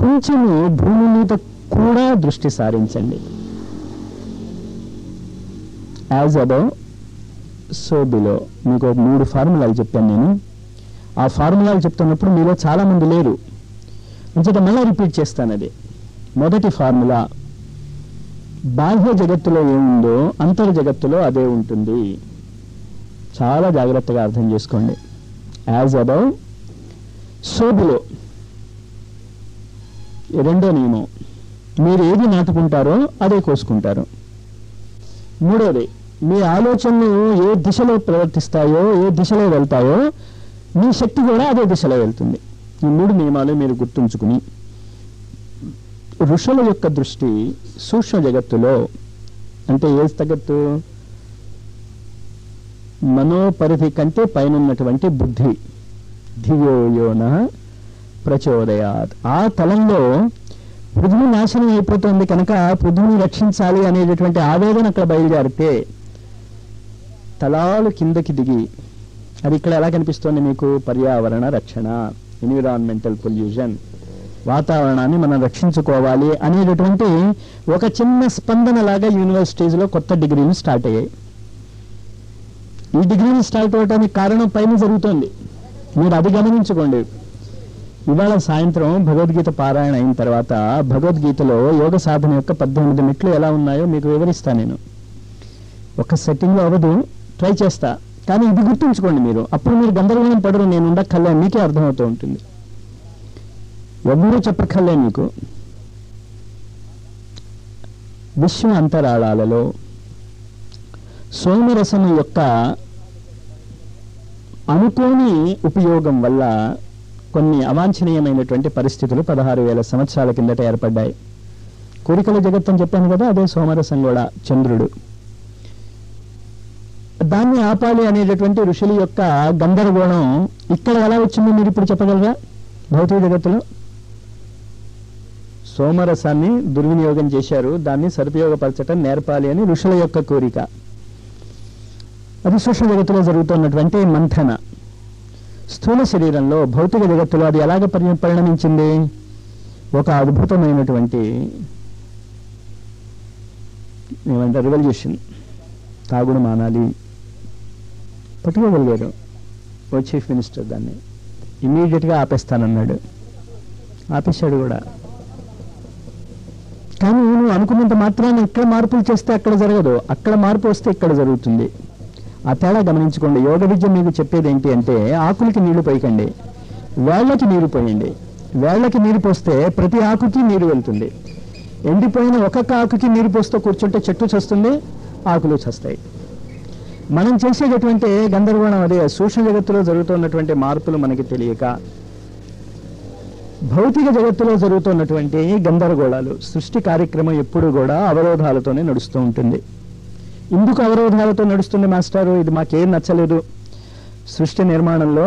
కొంచెము భూమి మీద కూడా దృష్టి సారించండి. As above so below. మీకు 3 ఫార్ములాలు చెప్పాను నేను. ఆ ఫార్ములాలు చెప్తున్నప్పుడు మీలో చాలా మంది లేరు, అంచేత మళ్ళీ రిపీట్ చేస్తాను. అది మొదటి ఫార్ములా. బాహ్య జగత్తులో ఏముందో అంతర్ జగత్తులో అదే ఉంటుంది. చాలా జాగ్రత్తగా అర్థం చేసుకోండి. As above so below. రెండో నియమం, మీరు ఏది నాటుకుంటారో అదే కోసుకుంటారు. మూడోది, మీ ఆలోచనలు ఏ దిశలో ప్రవర్తిస్తాయో, ఏ దిశలో వెళ్తాయో మీ శక్తి కూడా అదే దిశలో వెళ్తుంది. ఈ 3 నియమాలు మీరు గుర్తుంచుకుని ఋషుల యొక్క దృష్టి సూక్ష్మ జగత్తులో, అంటే ఏ జగత్తు? మనోపరిధి కంటే పైనన్నటువంటి బుద్ధి, ధియో యోన ప్రచోదయాత్. ఆ తలంలో పృథ్వీ నాశనం అయిపోతుంది కనుక పృథ్వీని రక్షించాలి అనేటటువంటి ఆవేదన అక్కడ బయలుదేరితే తలాలు కిందకి దిగి, అది ఇక్కడ ఎలా కనిపిస్తోంది మీకు? పర్యావరణ రక్షణ, ఎన్విరాన్మెంటల్ పొల్యూషన్, వాతావరణాన్ని మనం రక్షించుకోవాలి అనేటటువంటి ఒక చిన్న స్పందన లాగా యూనివర్సిటీస్లో కొత్త డిగ్రీలు స్టార్ట్ అయ్యాయి. ఈ డిగ్రీలు స్టార్ట్ అవడానికి కారణం పైన జరుగుతోంది. మీరు అది గమనించుకోండి. ఇవాళ సాయంత్రం భగవద్గీత పారాయణ అయిన తర్వాత భగవద్గీతలో యోగ సాధన యొక్క 18 మెట్లు ఎలా ఉన్నాయో మీకు వివరిస్తాను నేను. ఒక సెట్టింగ్లో అవ్వదు, ట్రై చేస్తా. కానీ ఇది గుర్తుంచుకోండి మీరు. అప్పుడు మీరు గందరగోళం పడరు. నేను ఉండక్కర్లే, మీకే అర్థమవుతూ ఉంటుంది. ఎవరూ చెప్పక్కర్లే మీకు. విశ్వ అంతరాళాలలో సోమరసం యొక్క అనుకోని ఉపయోగం వల్ల కొన్ని అవాంఛనీయమైనటువంటి పరిస్థితులు 16,000 సంవత్సరాల కిందట ఏర్పడ్డాయి. కోరికల జగత్తు అని చెప్పాను కదా, అదే సోమరసం కూడా, చంద్రుడు. దాన్ని ఆపాలి అనేటటువంటి ఋషుల యొక్క గందరగోళం ఇక్కడ ఎలా వచ్చిందో మీరు ఇప్పుడు చెప్పగలరా? భౌతిక జగత్తులో సోమరసాన్ని దుర్వినియోగం చేశారు, దాన్ని సదుపయోగపరచటం నేర్పాలి అని ఋషుల యొక్క కోరిక. అది సూక్ష్మ జగత్తులో జరుగుతున్నటువంటి మంథన. స్థూల శరీరంలో భౌతిక జగత్తులో అది ఎలాగ పరిణమించింది? ఒక అద్భుతమైనటువంటి ఏమంటారు, రెవల్యూషన్. తాగుడు మానాలి పట్టుకోగలిగారు ఓ చీఫ్ మినిస్టర్. దాన్ని ఇమ్మీడియట్గా ఆపేస్తానన్నాడు, ఆపేశాడు కూడా. కానీ నువ్వు అనుకున్నంత మాత్రాన్ని ఇక్కడ మార్పులు చేస్తే అక్కడ జరగదు, అక్కడ మార్పు వస్తే ఇక్కడ జరుగుతుంది. ఆ తేడా గమనించుకోండి. యోగ విద్య మీకు చెప్పేది ఏంటి అంటే ఆకులకి నీళ్లు పోయకండి, వేళ్లకి నీరు పోయండి. వేళ్లకి నీరు పోస్తే ప్రతి ఆకుకి నీరు వెళ్తుంది. ఎండిపోయిన ఒక్కొక్క ఆకుకి నీరు పోస్తూ కూర్చుంటే చెట్టు చస్తుంది, ఆకులు చస్తాయి. మనం చేసేటటువంటి గందరగోళం అదే. సూక్ష్మ జగత్తులో జరుగుతున్నటువంటి మార్పులు మనకి తెలియక భౌతిక జగత్తులో జరుగుతున్నటువంటి గందరగోళాలు. సృష్టి కార్యక్రమం ఎప్పుడు కూడా అవరోధాలతోనే నడుస్తూ ఉంటుంది. ఎందుకు అవరోధాలతో నడుస్తుంది మాస్టారు? ఇది మాకేం నచ్చలేదు. సృష్టి నిర్మాణంలో